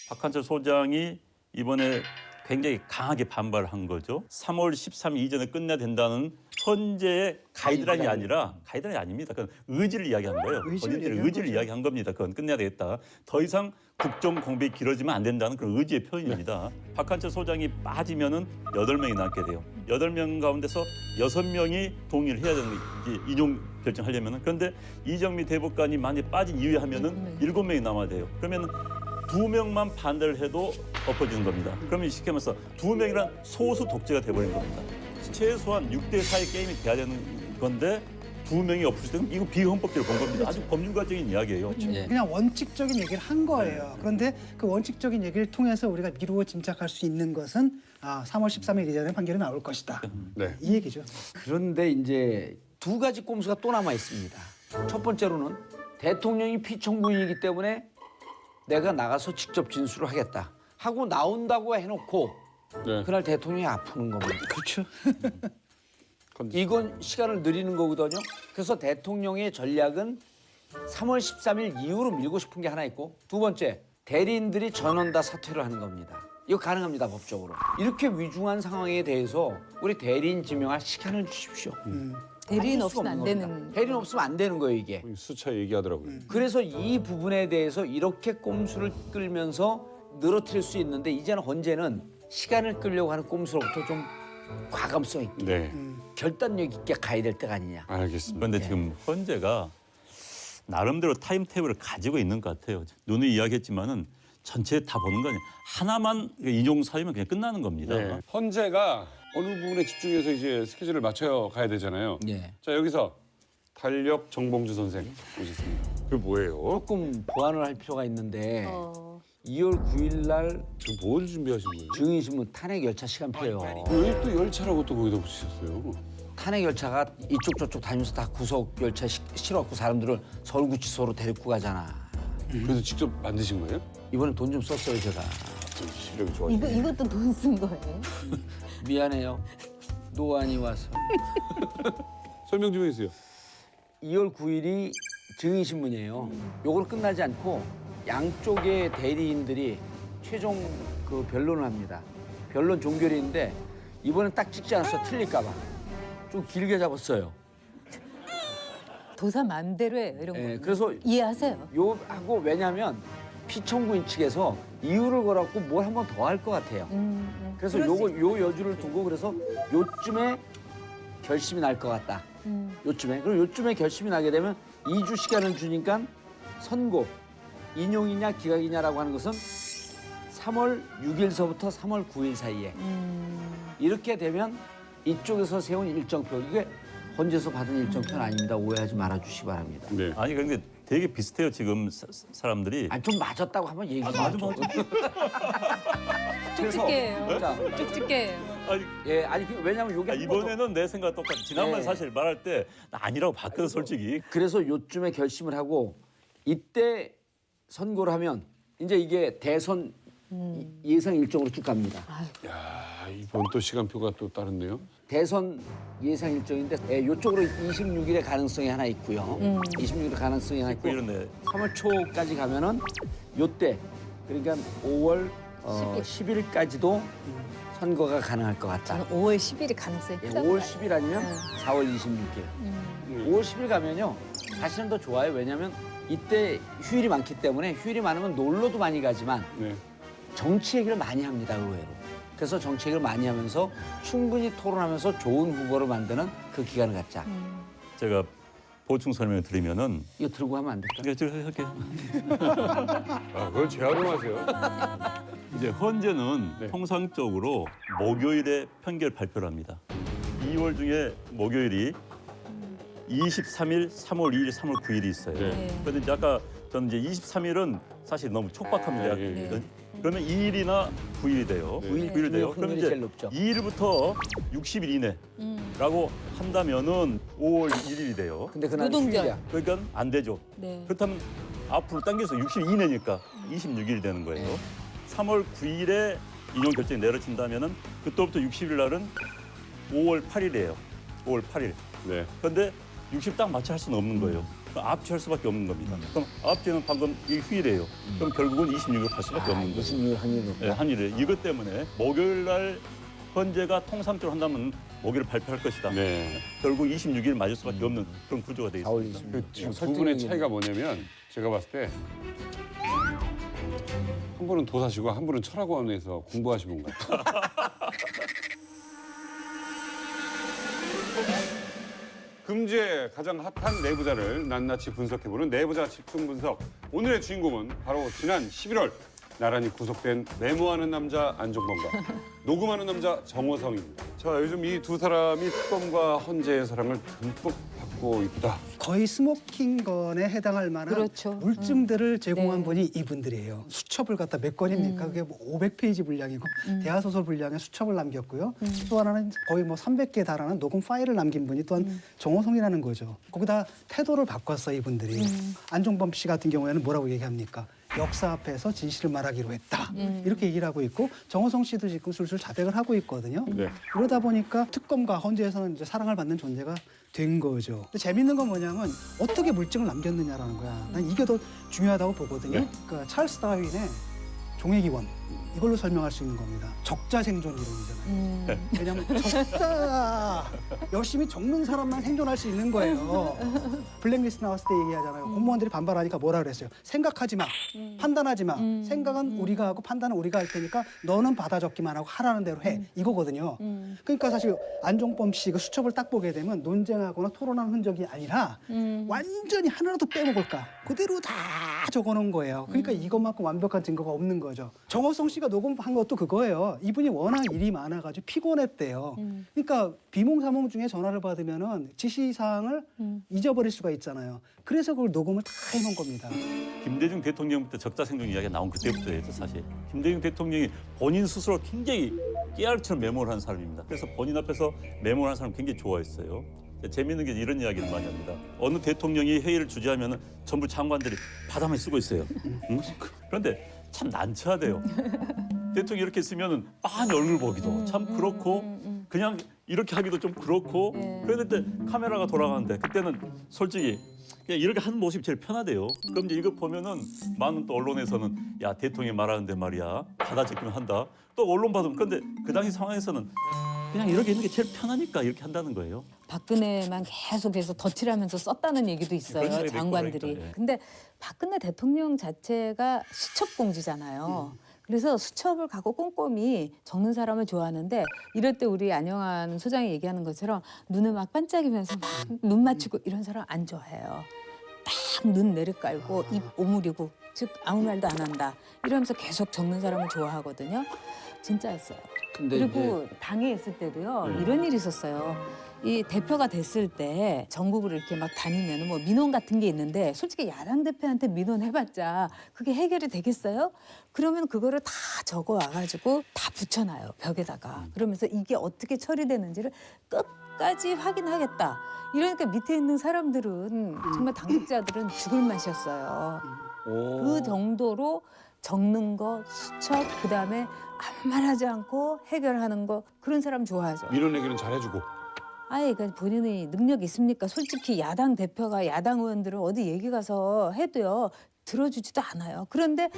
박한철 소장이 이번에 굉장히 강하게 반발한 거죠. 3월 13일 이전에 끝내야 된다는 헌재의 가이드라인이 아니라 가이드라인이 아닙니다. 그건 의지를 이야기한 거예요. 의지를 이야기한 겁니다. 그건 끝내야 되겠다. 더 이상 국정 공백이 길어지면 안 된다는 그런 의지의 표현입니다. 박한철 소장이 빠지면은 8명이 남게 돼요. 8명 가운데서 6명이 동의를 해야 되는 거예요. 인용 결정하려면은. 그런데 이정미 대법관이 만약 빠진 이후에 하면은 7명이 남아야 돼요. 그러면은 2명만 반대를 해도 엎어지는 겁니다. 그러면 쉽게 말해서 2명이란 소수 독재가 돼버린 겁니다. 최소한 6대 4의 게임이 돼야 되는 건데 2명이 엎을 수 있는 이거 비헌법적으로 본 겁니다. 아주 법률가적인 이야기예요. 그냥 원칙적인 얘기를 한 거예요. 그런데 그 원칙적인 얘기를 통해서 우리가 미루어 짐작할 수 있는 것은 3월 13일 이전에 판결이 나올 것이다. 네. 이 얘기죠. 그런데 이제 2가지 꼼수가 또 남아 있습니다. 첫 번째로는 대통령이 피청구인이기 때문에 내가 나가서 직접 진술을 하겠다 하고 나온다고 해놓고 네. 그날 대통령이 아프는 겁니다. 그렇죠. 이건 시간을 늘리는 거거든요. 그래서 대통령의 전략은 3월 13일 이후로 밀고 싶은 게 하나 있고 두 번째 대리인들이 전원 다 사퇴를 하는 겁니다. 이거 가능합니다, 법적으로. 이렇게 위중한 상황에 대해서 우리 대리인 지명할 시간을 주십시오. 대리인 할 수가 없으면 안 없는 되는. 겁니다. 대리인 없으면 안 되는 거예요, 이게. 수차 얘기하더라고요. 그래서 이 부분에 대해서 이렇게 꼼수를 끌면서 늘어뜨릴 수 있는데 이제는 헌재는 시간을 끌려고 하는 꼼수로부터 좀 과감성 있게 네. 결단력 있게 가야 될 때가 아니냐. 알겠습니다. 그런데 지금 헌재가 나름대로 타임테이블을 가지고 있는 것 같아요. 누누이 이야기했지만은 전체 다 보는 거 아니에요. 하나만 인용 사유면 그냥 끝나는 겁니다. 네. 헌재가 어느 부분에 집중해서 이제 스케줄을 맞춰 가야 되잖아요. 예. 자, 여기서 달력 정봉주 선생 오셨습니다. 그게 뭐예요? 조금 보완을 할 필요가 있는데 어. 2월 9일 날 지금 뭘 준비하신 거예요? 증인신문 탄핵 열차 시간표예요. 왜 또 열차라고 또 거기다 붙이셨어요? 탄핵 열차가 이쪽 저쪽 다니면서 다 구속 열차 실어갖고 사람들을 서울구치소로 데리고 가잖아. 그래서 직접 만드신 거예요? 이번에 돈 좀 썼어요 제가. 좀 실력이 좋아지네. 이것도 돈 쓴 거예요? 미안해요. 노안이 와서. 설명 좀 해주세요. 2월 9일이 증인신문이에요. 요거로 끝나지 않고 양쪽의 대리인들이 최종 그 변론을 합니다. 변론 종결인데 이번엔 딱 찍지 않았어. 틀릴까 봐. 좀 길게 잡았어요. 도사 마음대로 해요, 이런 거. 예, 그래서 이해하세요. 요 하고 왜냐면 피청구인 측에서 이유를 걸었고 뭘 한 번 더 할 것 같아요. 그래서 요 여주를 두고 그래서 요쯤에 결심이 날 것 같다. 요쯤에. 그럼 요쯤에 결심이 나게 되면 2주 시간을 주니까 선고, 인용이냐 기각이냐라고 하는 것은 3월 6일서부터 3월 9일 사이에 이렇게 되면 이쪽에서 세운 일정표 이게 헌재에서 받은 일정표는 아닙니다. 오해하지 말아주시기 바랍니다. 네. 아니 그런데 되게 비슷해요 지금 사람들이. 아니 좀 맞았다고 한번 얘기해 줘. 쪽집게예요. 자, 쪽집게예요. 아니, 예, 아니 왜냐면 요게 이번에는 내 생각 똑같아. 지난번에 네. 사실 말할 때 나 아니라고 봤거든 솔직히. 그래서 요쯤에 결심을 하고 이때 선고를 하면 이제 이게 대선 예상 일정으로 쭉 갑니다. 야, 이번 또 시간표가 또 다른데요? 대선 예상 일정인데 이쪽으로 26일의 가능성이 하나 있고요. 26일의 가능성이 하나 있고 이런데 3월 초까지 가면은 요때 그러니까 5월 10일까지도 선거가 가능할 것 같다. 저는 5월 10일이 가능성이 예, 크다고 5월 봐요. 10일 아니면 4월 26일. 5월 10일 가면요. 사실은 더 좋아요. 왜냐면 이때 휴일이 많기 때문에 휴일이 많으면 놀러도 많이 가지만 네. 정치 얘기를 많이 합니다. 의외로. 그래서 정치 얘기를 많이 하면서 충분히 토론하면서 좋은 후보를 만드는 그 기간을 갖자. 제가 보충 설명을 드리면은 이거 들고 하면 안 될까? 네, 제가 할게요. 아, 그걸 재활용하세요? 이제 헌재는 네. 통상적으로 목요일에 판결 발표를 합니다. 2월 중에 목요일이 23일, 3월 2일, 3월 9일이 있어요. 네. 그런데 이제 아까 저는 이제 23일은 사실 너무 촉박합니다. 네. 그러면 2일이나 9일이 돼요. 네. 9일 돼요. 그럼 확률이 이제 제일 높죠. 2일부터 60일 이내라고 한다면은 5월 1일이 돼요. 근데 그날 노동절. 휴일이야. 그러니까 안 되죠. 네. 그렇다면 앞으로 당겨서 60일 이내니까 26일이 되는 거예요. 3월 9일에 인용 결정이 내려진다면은 그때부터 60일 날은 5월 8일이에요. 5월 8일. 네. 그런데 60일 딱 맞춰 할 수는 없는 거예요. 그럼 압주할 수밖에 없는 겁니다. 그럼 압주는 방금 이게 휴일이에요. 그럼 결국은 26일 갈 수밖에 없는 거예요. 26일 확률이 높다. 네, 한일에 이것 때문에 목요일 날 헌재가 통상적으로 한다면 목요일 발표할 것이다. 네. 결국 26일 맞을 수밖에 없는 그런 구조가 되어 4월 있습니다. 26일. 지금 두 분의 차이가 뭐냐면 제가 봤을 때 한 분은 도사시고 한 분은 철학원에서 공부하신 분 같아요. 금주의 가장 핫한 내부자를 낱낱이 분석해보는 내부자 집중 분석. 오늘의 주인공은 바로 지난 11월 나란히 구속된 메모하는 남자 안종범과 녹음하는 남자 정호성입니다. 자, 요즘 이 두 사람이 특검과 헌재의 사랑을 듬뿍 받고 있다. 거의 스모킹건에 해당할 만한 그렇죠. 물증들을 제공한 네. 분이 이분들이에요. 수첩을 갖다 몇 건입니까? 그게 뭐 500페이지 분량이고 대하소설 분량에 수첩을 남겼고요. 또 하나는 거의 뭐 300개에 달하는 녹음 파일을 남긴 분이 또한 정호성이라는 거죠. 거기다 태도를 바꿨어요, 이분들이. 안종범 씨 같은 경우에는 뭐라고 얘기합니까? 역사 앞에서 진실을 말하기로 했다. 이렇게 얘기를 하고 있고 정호성 씨도 지금 술술 자백을 하고 있거든요. 네. 그러다 보니까 특검과 헌재에서는 이제 사랑을 받는 존재가 된 거죠. 근데 재밌는 건 뭐냐면 어떻게 물증을 남겼느냐라는 거야. 난 이게 더 중요하다고 보거든요. 네. 그러니까 찰스 다윈의 종의 기원 이걸로 설명할 수 있는 겁니다. 적자 생존 이론이잖아요. 왜냐하면 적자 열심히 적는 사람만 생존할 수 있는 거예요. 블랙리스트 나왔을 때 얘기하잖아요. 공무원들이 반발하니까 뭐라 그랬어요? 생각하지 마, 판단하지 마. 생각은 우리가 하고 판단은 우리가 할 테니까 너는 받아 적기만 하고 하라는 대로 해. 이거거든요. 그러니까 사실 안종범 씨 그 수첩을 딱 보게 되면 논쟁하거나 토론하는 흔적이 아니라 완전히 하나라도 빼먹을까 그대로 다 적어놓은 거예요. 그러니까 이것만큼 완벽한 증거가 없는 거죠. 정호성 씨가 녹음한 것도 그거예요. 이분이 워낙 일이 많아가지고 피곤했대요. 그러니까 비몽사몽 중에 전화를 받으면은 지시사항을 잊어버릴 수가 있잖아요. 그래서 그걸 녹음을 다 해놓은 겁니다. 김대중 대통령부터 적자생존 이야기가 나온 그때부터였죠, 사실. 김대중 대통령이 본인 스스로 굉장히 깨알처럼 메모를 한 사람입니다. 그래서 본인 앞에서 메모를 한 사람 굉장히 좋아했어요. 재미있는 게 이런 이야기를 많이 합니다. 어느 대통령이 회의를 주재하면 전부 장관들이 바닥만 쓰고 있어요. 응? 그런데 참 난처하대요. 대통령이 이렇게 쓰면 빤히 얼굴 보기도 참 그렇고 그냥 이렇게 하기도 좀 그렇고 그런데 카메라가 돌아가는데 그때는 솔직히 그냥 이렇게 하는 모습이 제일 편하대요. 그럼 이제 이거 보면은 많은 또 언론에서는 야 대통령이 말하는데 말이야 받아 적기만 한다. 또 언론 받으면 근데 그 당시 상황에서는 그냥 이렇게 있는 게 제일 편하니까 이렇게 한다는 거예요. 박근혜만 계속해서 덧칠하면서 썼다는 얘기도 있어요, 그러니까, 장관들이. 그러니까, 예. 근데 박근혜 대통령 자체가 수첩공주잖아요. 그래서 수첩을 갖고 꼼꼼히 적는 사람을 좋아하는데 이럴 때 우리 안영환 소장이 얘기하는 것처럼 눈을 막 반짝이면서 막 눈 맞추고 이런 사람 안 좋아해요. 딱 눈 내리깔고 입 오므리고 즉 아무 말도 안 한다 이러면서 계속 적는 사람을 좋아하거든요. 진짜였어요. 근데 그리고 당에 있을 때도요 이런 일이 있었어요. 이 대표가 됐을 때 전국을 이렇게 막 다니면 뭐 민원 같은 게 있는데 솔직히 야당 대표한테 민원해봤자 그게 해결이 되겠어요? 그러면 그거를 다 적어 와가지고 다 붙여놔요 벽에다가. 그러면서 이게 어떻게 처리되는지를 끝까지 확인하겠다. 이러니까 밑에 있는 사람들은 정말 당직자들은 죽을 맛이었어요. 그 정도로 적는 거, 수첩, 그다음에 아무 말 하지 않고 해결하는 거 그런 사람 좋아하죠. 민원 해결은 잘해주고. 아예 그러니까 본인이 능력 있습니까? 솔직히 야당 대표가 야당 의원들은 어디 얘기 가서 해도요 들어주지도 않아요. 그런데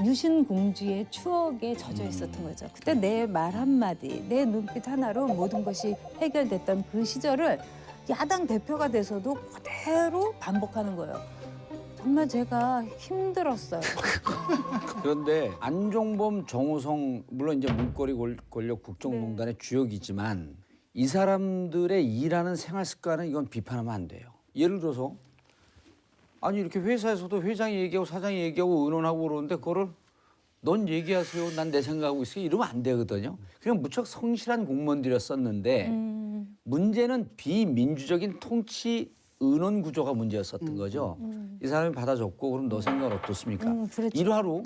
유신 공주의 추억에 젖어 있었던 거죠. 그때 내 말 한마디, 내 눈빛 하나로 모든 것이 해결됐던 그 시절을 야당 대표가 돼서도 그대로 반복하는 거예요. 정말 제가 힘들었어요. 그런데 안종범, 정호성 물론 이제 문고리 권력 국정농단의 주역이지만 이 사람들의 일하는 생활 습관은 이건 비판하면 안 돼요. 예를 들어서 아니 이렇게 회사에서도 회장이 얘기하고 사장이 얘기하고 의논하고 그러는데 그거를 넌 얘기하세요. 난 내 생각하고 있어. 이러면 안 되거든요. 그냥 무척 성실한 공무원들이었었는데 문제는 비민주적인 통치 의논 구조가 문제였었던 거죠. 이 사람이 받아줬고 그럼 너 생각은 어떻습니까? 그렇죠. 일화로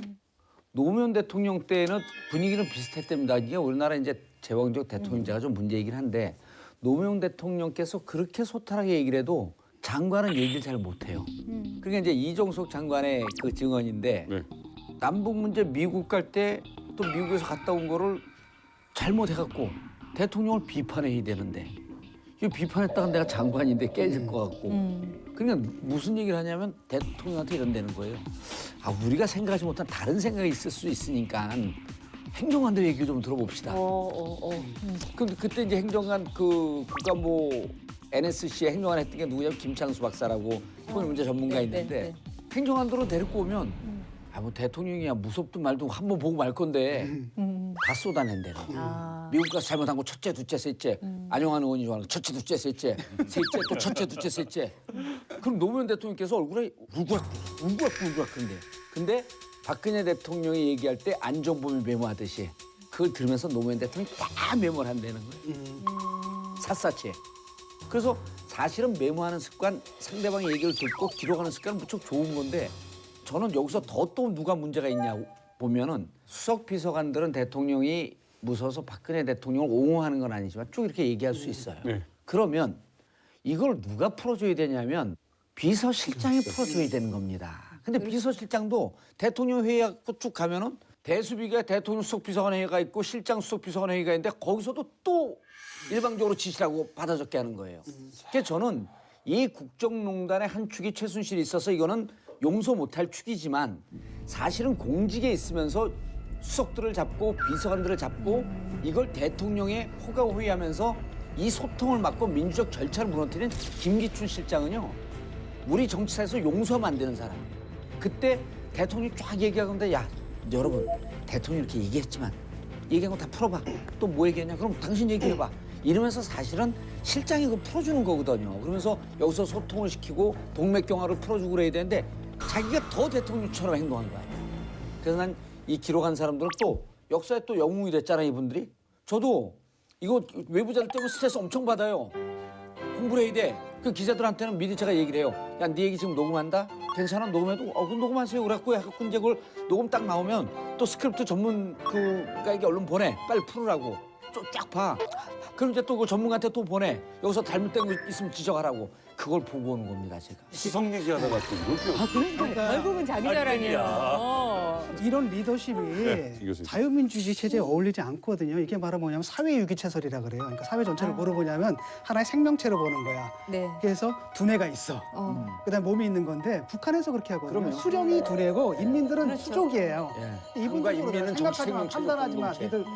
노무현 대통령 때는 분위기는 비슷했답니다. 이게 우리나라 이제 제왕적 대통령제가 좀 문제이긴 한데 노무현 대통령께서 그렇게 소탈하게 얘기를 해도 장관은 얘기를 잘 못해요. 그러니까 이제 이종석 장관의 그 증언인데 남북 문제 미국 갈 때 또 미국에서 갔다 온 거를 잘못해갖고 대통령을 비판해야 되는데 이 비판했다가 내가 장관인데 깨질 것 같고 그러니까 무슨 얘기를 하냐면 대통령한테 이런다는 거예요. 아 우리가 생각하지 못한 다른 생각이 있을 수 있으니까 행정관들 얘기 좀 들어봅시다. 근데 그때 이제 행정관 그 국가안보 NSC의 행정관 했던 게 누구냐면 김창수 박사라고 이번 문제 전문가 있는데 행정관들은 데리고 오면 아 뭐 대통령이야 무섭든 말든 한번 보고 말 건데 다 쏟아낸대요. 미국 가서 잘못한 거 첫째, 둘째, 셋째. 안영환 의원이 좋아하는 거 첫째, 둘째, 셋째. 셋째 또 첫째, 둘째, 셋째. 그럼 노무현 대통령께서 얼굴에 울그락불그락한데. 근데 박근혜 대통령이 얘기할 때 안종범이 메모하듯이 그걸 들으면서 노무현 대통령이 다 메모를 한다는 거예요. 샅샅이. 그래서 사실은 메모하는 습관, 상대방의 얘기를 듣고 기록하는 습관은 무척 좋은 건데 저는 여기서 더 또 누가 문제가 있냐고 보면은 수석 비서관들은 대통령이 무서워서 박근혜 대통령을 옹호하는 건 아니지만 쭉 이렇게 얘기할 수 있어요. 그러면 이걸 누가 풀어줘야 되냐면 비서실장이 풀어줘야 되는 겁니다. 근데 비서실장도 대통령 회의가 쭉 가면은 대수비가 대통령 수석 비서관 회의가 있고 실장 수석 비서관 회의가 있는데 거기서도 또 일방적으로 지시라고 받아 적게 하는 거예요. 그래서 저는 이 국정농단의 한 축이 최순실이 있어서 이거는 용서 못할 축이지만 사실은 공직에 있으면서 수석들을 잡고 비서관들을 잡고 이걸 대통령의 호가 호위하면서 이 소통을 막고 민주적 절차를 무너뜨린 김기춘 실장은요. 우리 정치사에서 용서하면 안 되는 사람이에요. 그때 대통령이 쫙 얘기하는데 야 여러분 대통령이 이렇게 얘기했지만 얘기한 거 다 풀어봐. 또 뭐 얘기했냐? 그럼 당신 얘기해봐. 이러면서 사실은 실장이 그거 풀어주는 거거든요. 그러면서 여기서 소통을 시키고 동맥경화를 풀어주고 그래야 되는데 자기가 더 대통령처럼 행동한 거야. 그래서 난 이 기록한 사람들은 또 역사에 또 영웅이 됐잖아요, 이분들이. 저도 이거 외부자들 때문에 스트레스 엄청 받아요. 공부를 해야 돼. 그 기자들한테는 미리 제가 얘기를 해요. 야, 네 얘기 지금 녹음한다? 괜찮아? 녹음해도? 그럼 녹음하세요. 그래갖고 해갖고 이제 그걸 녹음 딱 나오면 또 스크립트 전문 그가에게 얼른 보내. 빨리 풀으라고. 쫙 봐. 그럼 이제 또 그 전문가한테 또 보내. 여기서 잘못된 거 있으면 지적하라고. 그걸 보고 오는 겁니다, 제가. 수석 얘기하다가 또 이렇게. 그러니까 결국은 자기 자랑이에요. 이런 리더십이 김 교수님. 자유민주주의 체제에 어울리지 않거든요. 이게 바로 뭐냐면 사회유기체설이라 그래요. 그러니까 사회 전체를 뭐로 보냐면 하나의 생명체로 보는 거야. 네. 그래서 두뇌가 있어. 그다음 몸이 있는 건데 북한에서 그렇게 하거든요. 그럼요. 수령이 두뇌고 인민들은 그렇죠. 수족이에요. 예. 이분들로 인민은 생각하지만 정치 판단하지만 생명체죠, 니들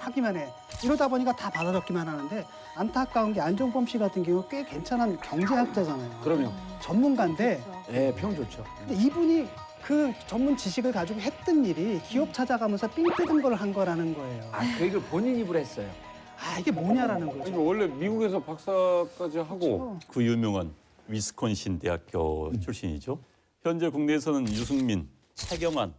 하기만 해. 이러다 보니까 다 받아적기만 하는데 안타까운 게 안종범 씨 같은 경우 꽤 괜찮은 경제학자잖아요. 그럼요. 전문가인데 예, 평 좋죠. 근데 이분이 그 전문 지식을 가지고 했던 일이 기업 찾아가면서 삥 뜯은 걸 한 거라는 거예요. 아, 그 얘기를 본인 입으로 했어요. 이게 뭐냐라는 아니, 거죠. 원래 미국에서 박사까지 하고 그 유명한 위스콘신 대학교 출신이죠. 현재 국내에서는 유승민, 최경환,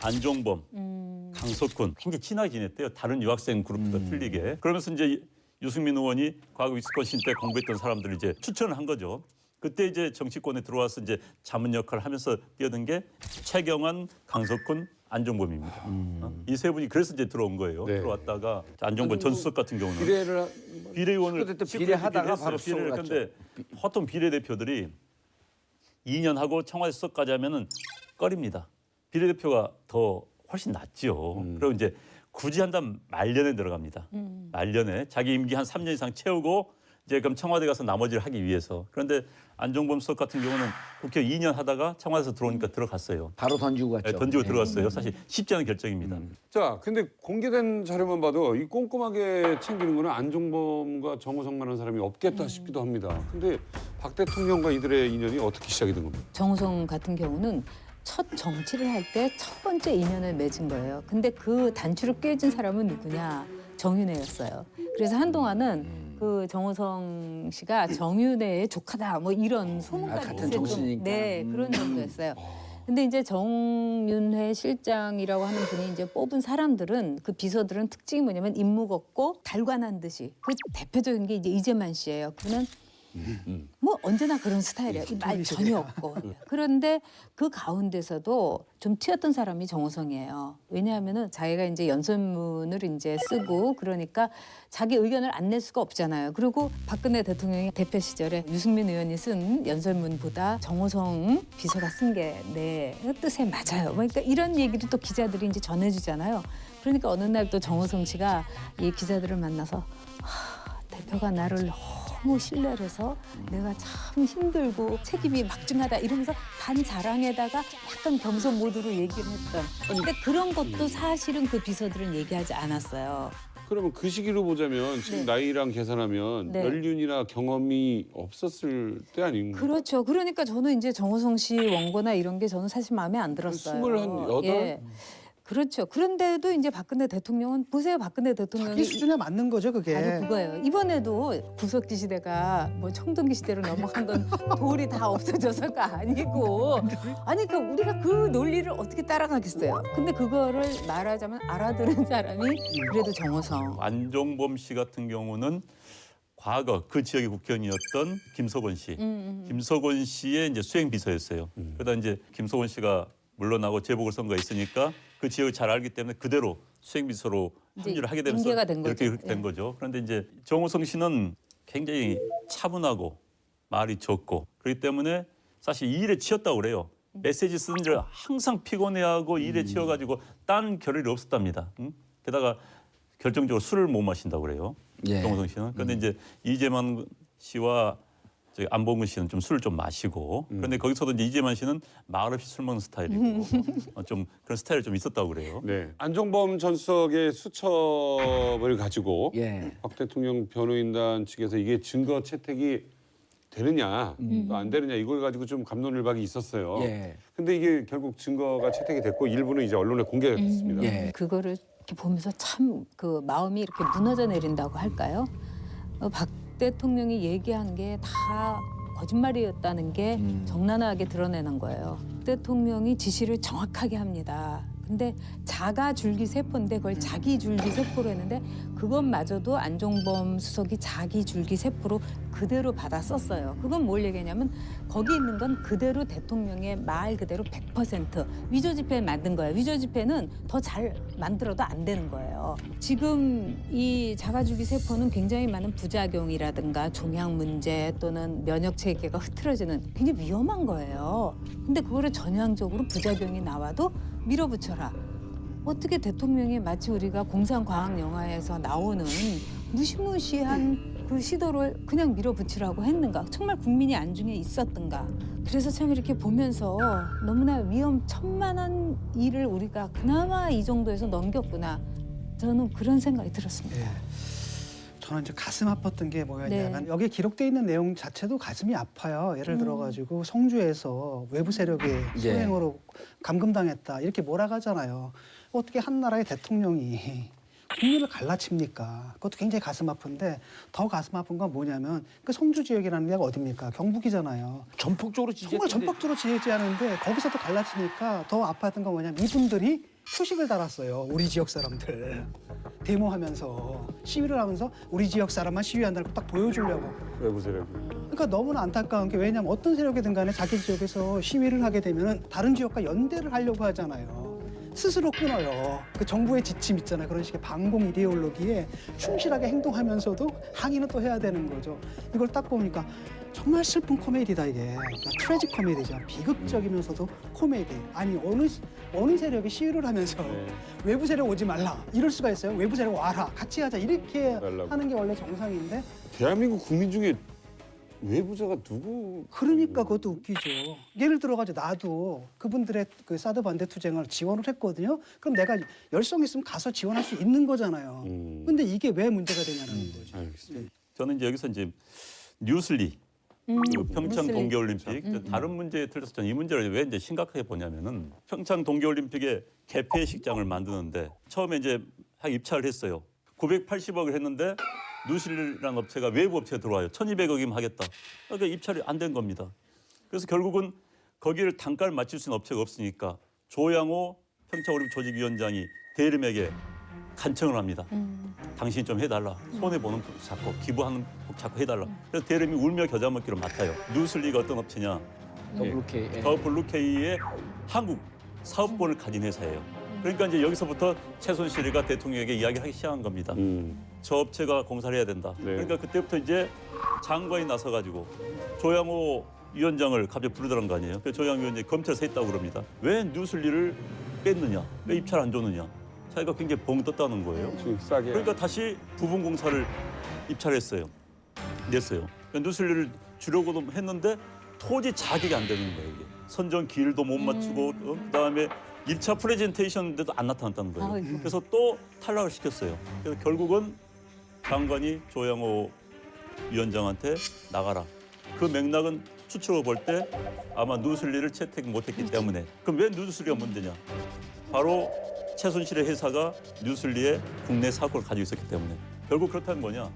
안종범, 강석훈 굉장히 친하게 지냈대요. 다른 유학생 그룹과 틀리게. 그러면서 이제 유승민 의원이 과거 위스콘신 때 공부했던 사람들을 이제 추천을 한 거죠. 그때 이제 정치권에 들어와서 이제 자문 역할을 하면서 뛰어든 게 최경환, 강석훈, 안종범입니다. 이 세 분이 그래서 이제 들어온 거예요. 네. 들어왔다가 안종범 전 수석 같은 경우는 비례를 비례의원을 그때 비례하다가 바로 비례를 수석을 근데 보통 비례대표들이 2년 하고 청와대 수석까지 하면은 꺼립니다. 비례대표가 더 훨씬 낫죠. 그리고 이제 굳이 한다면 말년에 들어갑니다. 말년에 자기 임기 한 3년 이상 채우고 이제 그럼 청와대 가서 나머지를 하기 위해서. 그런데 안종범 수석 같은 경우는 국회 2년 하다가 청와대에서 들어오니까 들어갔어요. 바로 던지고 갔죠. 네, 던지고 들어갔어요. 사실 쉽지 않은 결정입니다. 자, 근데 공개된 자료만 봐도 이 꼼꼼하게 챙기는 거는 안종범과 정호성만한 사람이 없겠다 싶기도 합니다. 근데 박 대통령과 이들의 인연이 어떻게 시작이 된 겁니까? 정우성 같은 경우는 첫 정치를 할 때 첫 번째 인연을 맺은 거예요. 근데 그 단추를 깨진 사람은 누구냐? 정윤회였어요. 그래서 한동안은 그 정우성 씨가 정윤회의 조카다 뭐 이런 소문까지 같은 있었던, 정신이니까. 네, 그런 정도였어요. 근데 이제 정윤회 실장이라고 하는 분이 이제 뽑은 사람들은 그 비서들은 특징이 뭐냐면 인목 없고 달관한 듯이 그 대표적인 게 이제 이재만 씨예요. 그는 뭐 언제나 그런 스타일이에요. 이 말 전혀 없고. 그런데 그 가운데서도 좀 튀었던 사람이 정호성이에요. 왜냐하면은 자기가 이제 연설문을 이제 쓰고 그러니까 자기 의견을 안 낼 수가 없잖아요. 그리고 박근혜 대통령이 대표 시절에 유승민 의원이 쓴 연설문보다 정호성 비서가 쓴 게 내 뜻에 맞아요. 그러니까 이런 얘기를 또 기자들이 이제 전해주잖아요. 그러니까 어느 날 또 정호성 씨가 이 기자들을 만나서 대표가 나를 너무 신뢰를 해서 내가 참 힘들고 책임이 막중하다 이러면서 반자랑에다가 약간 겸손 모드로 얘기를 했던. 근데 그런 것도 사실은 그 비서들은 얘기하지 않았어요. 그러면 그 시기로 보자면 지금 네. 나이랑 계산하면 네. 연륜이나 경험이 없었을 때 아닌가? 그렇죠. 그러니까 저는 이제 정호성 씨 원고나 이런 게 저는 사실 마음에 안 들었어요. 28? 예. 그렇죠. 그런데도 이제 박근혜 대통령은 보세요. 박근혜 대통령이 자기 수준에 맞는 거죠, 그게. 바로 그거예요. 이번에도 구석기 시대가 뭐 청동기 시대로 넘어간 건 돌이 다 없어져서가 아니고 아니 그러니까 우리가 그 논리를 어떻게 따라가겠어요. 근데 그거를 말하자면 알아들은 사람이 그래도 정호성. 안종범 씨 같은 경우는 과거 그 지역의 국회의원이었던 김석원 씨. 김석원 씨의 이제 수행 비서였어요. 그러다 이제 김석원 씨가 물러나고 재보궐선거가 있으니까 그 지역을 잘 알기 때문에 그대로 수행비서로 합류를 하게 되면서 인계가 된 이렇게 거죠. 된 예. 거죠. 그런데 이제 정호성 씨는 굉장히 차분하고 말이 적고 그렇기 때문에 사실 이 일에 치였다고 그래요. 메시지 쓰는 줄 항상 피곤해하고 일에 치여가지고 딴 겨를이 없었답니다. 게다가 결정적으로 술을 못 마신다고 그래요. 예. 정호성 씨는. 그런데 이제 이재만 씨와 저기 안봉근 씨는 좀 술을 좀 마시고 그런데 거기서도 이제 이재만 씨는 말 없이 술 먹는 스타일이고 좀 그런 스타일이 좀 있었다고 그래요. 네. 안종범 전 수석의 수첩을 가지고 예. 박 대통령 변호인단 측에서 이게 증거 채택이 되느냐 또 안 되느냐 이걸 가지고 좀 갑론을박이 있었어요. 예. 근데 이게 결국 증거가 채택이 됐고 일부는 이제 언론에 공개가 됐습니다. 예. 그거를 이렇게 보면서 참 그 마음이 이렇게 무너져 내린다고 할까요? 박 대통령이 얘기한 게 다 거짓말이었다는 게 적나라하게 드러내는 거예요. 대통령이 지시를 정확하게 합니다. 근데 자가 줄기 세포인데 그걸 자기 줄기 세포로 했는데 그것마저도 안종범 수석이 자기 줄기 세포로 그대로 받아 썼어요. 그건 뭘 얘기하냐면 거기 있는 건 그대로 대통령의 말 그대로 100% 위조 지폐를 만든 거예요. 위조 지폐는 더 잘 만들어도 안 되는 거예요. 지금 이 자가 줄기 세포는 굉장히 많은 부작용이라든가 종양 문제 또는 면역 체계가 흐트러지는 굉장히 위험한 거예요. 근데 그거를 전향적으로 부작용이 나와도 밀어붙여라. 어떻게 대통령이 마치 우리가 공상과학 영화에서 나오는 무시무시한 그 시도를 그냥 밀어붙이라고 했는가? 정말 국민이 안중에 있었던가? 그래서 참 이렇게 보면서 너무나 위험천만한 일을 우리가 그나마 이 정도에서 넘겼구나. 저는 그런 생각이 들었습니다. 예. 저는 이제 가슴 아팠던 게 뭐였냐면 네. 여기에 기록돼 있는 내용 자체도 가슴이 아파요. 예를 들어가지고 성주에서 외부 세력의 수행으로 감금당했다 이렇게 몰아가잖아요. 어떻게 한 나라의 대통령이 국민을 갈라칩니까? 그것도 굉장히 가슴 아픈데 더 가슴 아픈 건 뭐냐면 그 성주 지역이라는 데가 어딥니까? 경북이잖아요. 전폭적으로 정말 전폭적으로 지지하는데 거기서도 갈라치니까 더 아팠던 건 뭐냐면 이분들이 표식을 달았어요. 우리 지역 사람들. 데모하면서 시위를 하면서 우리 지역 사람만 시위한다고 딱 보여주려고. 외부 세력. 그러니까 너무나 안타까운 게 왜냐하면 어떤 세력이든 간에 자기 지역에서 시위를 하게 되면 다른 지역과 연대를 하려고 하잖아요. 스스로 끊어요. 그 정부의 지침 있잖아요. 그런 식의 반공 이데올로기에 충실하게 행동하면서도 항의는 또 해야 되는 거죠. 이걸 딱 보니까 정말 슬픈 코미디다 이게. 트래직 코미디죠. 비극적이면서도 코미디. 아니 어느 세력이 시위를 하면서 외부 세력 오지 말라. 이럴 수가 있어요. 외부 세력 와라. 같이 하자. 이렇게 달라고. 하는 게 원래 정상인데 대한민국 국민 중에 외부자가 누구? 그러니까 그것도 웃기죠. 예를 들어가지고 나도 그분들의 그 사드 반대 투쟁을 지원을 했거든요. 그럼 내가 열성 있으면 가서 지원할 수 있는 거잖아요. 근데 이게 왜 문제가 되냐는 거죠. 알겠습니다. 저는 이제 여기서 이제 뉴슬리 그 평창 뉴슬리. 동계올림픽 다른 문제에 틀려서 저는 이 문제를 왜 이제 심각하게 보냐면은 평창 동계올림픽에 개폐식장을 만드는데 처음에 이제 입찰을 했어요. 980억을 했는데 뉴슬리라는 업체가 외부 업체가 들어와요. 1,200억이면 하겠다. 그러니까 입찰이 안 된 겁니다. 그래서 결국은 거기를 단가를 맞출 수 있는 업체가 없으니까 조양호 평창올림픽 조직위원장이 대림에게 간청을 합니다. 당신이 좀 해달라. 손해보는 법 자꾸 기부하는 법 자꾸 해달라. 그래서 대림이 울며 겨자 먹기로 맡아요. 뉴슬리가 어떤 업체냐. 더블루케이. 더 블루케이의 한국 사업본을 가진 회사예요. 그러니까 이제 여기서부터 최순실이가 대통령에게 이야기하기 시작한 겁니다. 저 업체가 공사를 해야 된다. 네. 그러니까 그때부터 이제 장관이 나서가지고 조양호 위원장을 갑자기 부르더란 거 아니에요. 그래서 조양호 위원장이 검찰에서 했다고 그럽니다. 왜 뉴슬리를 뺐느냐? 왜 입찰 안 줬느냐? 자기가 굉장히 벙 떴다는 거예요. 지금 싸게. 그러니까 다시 부분 공사를 입찰했어요. 냈어요. 그러니까 뉴슬리를 주려고도 했는데 토지 자격이 안 되는 거예요. 이게. 선정 기일도 못 맞추고 그다음에 1차 프레젠테이션인데도 안 나타났다는 거예요. 아이고. 그래서 또 탈락을 시켰어요. 그래서 결국은 장관이 조양호 위원장한테 나가라. 그 맥락은 추측을 볼 때 아마 뉴슬리를 채택 못했기 때문에. 그럼 왜 뉴슬리가 문제냐? 바로 최순실의 회사가 뉴슬리의 국내 사업을 가지고 있었기 때문에. 결국 그렇다면 뭐냐?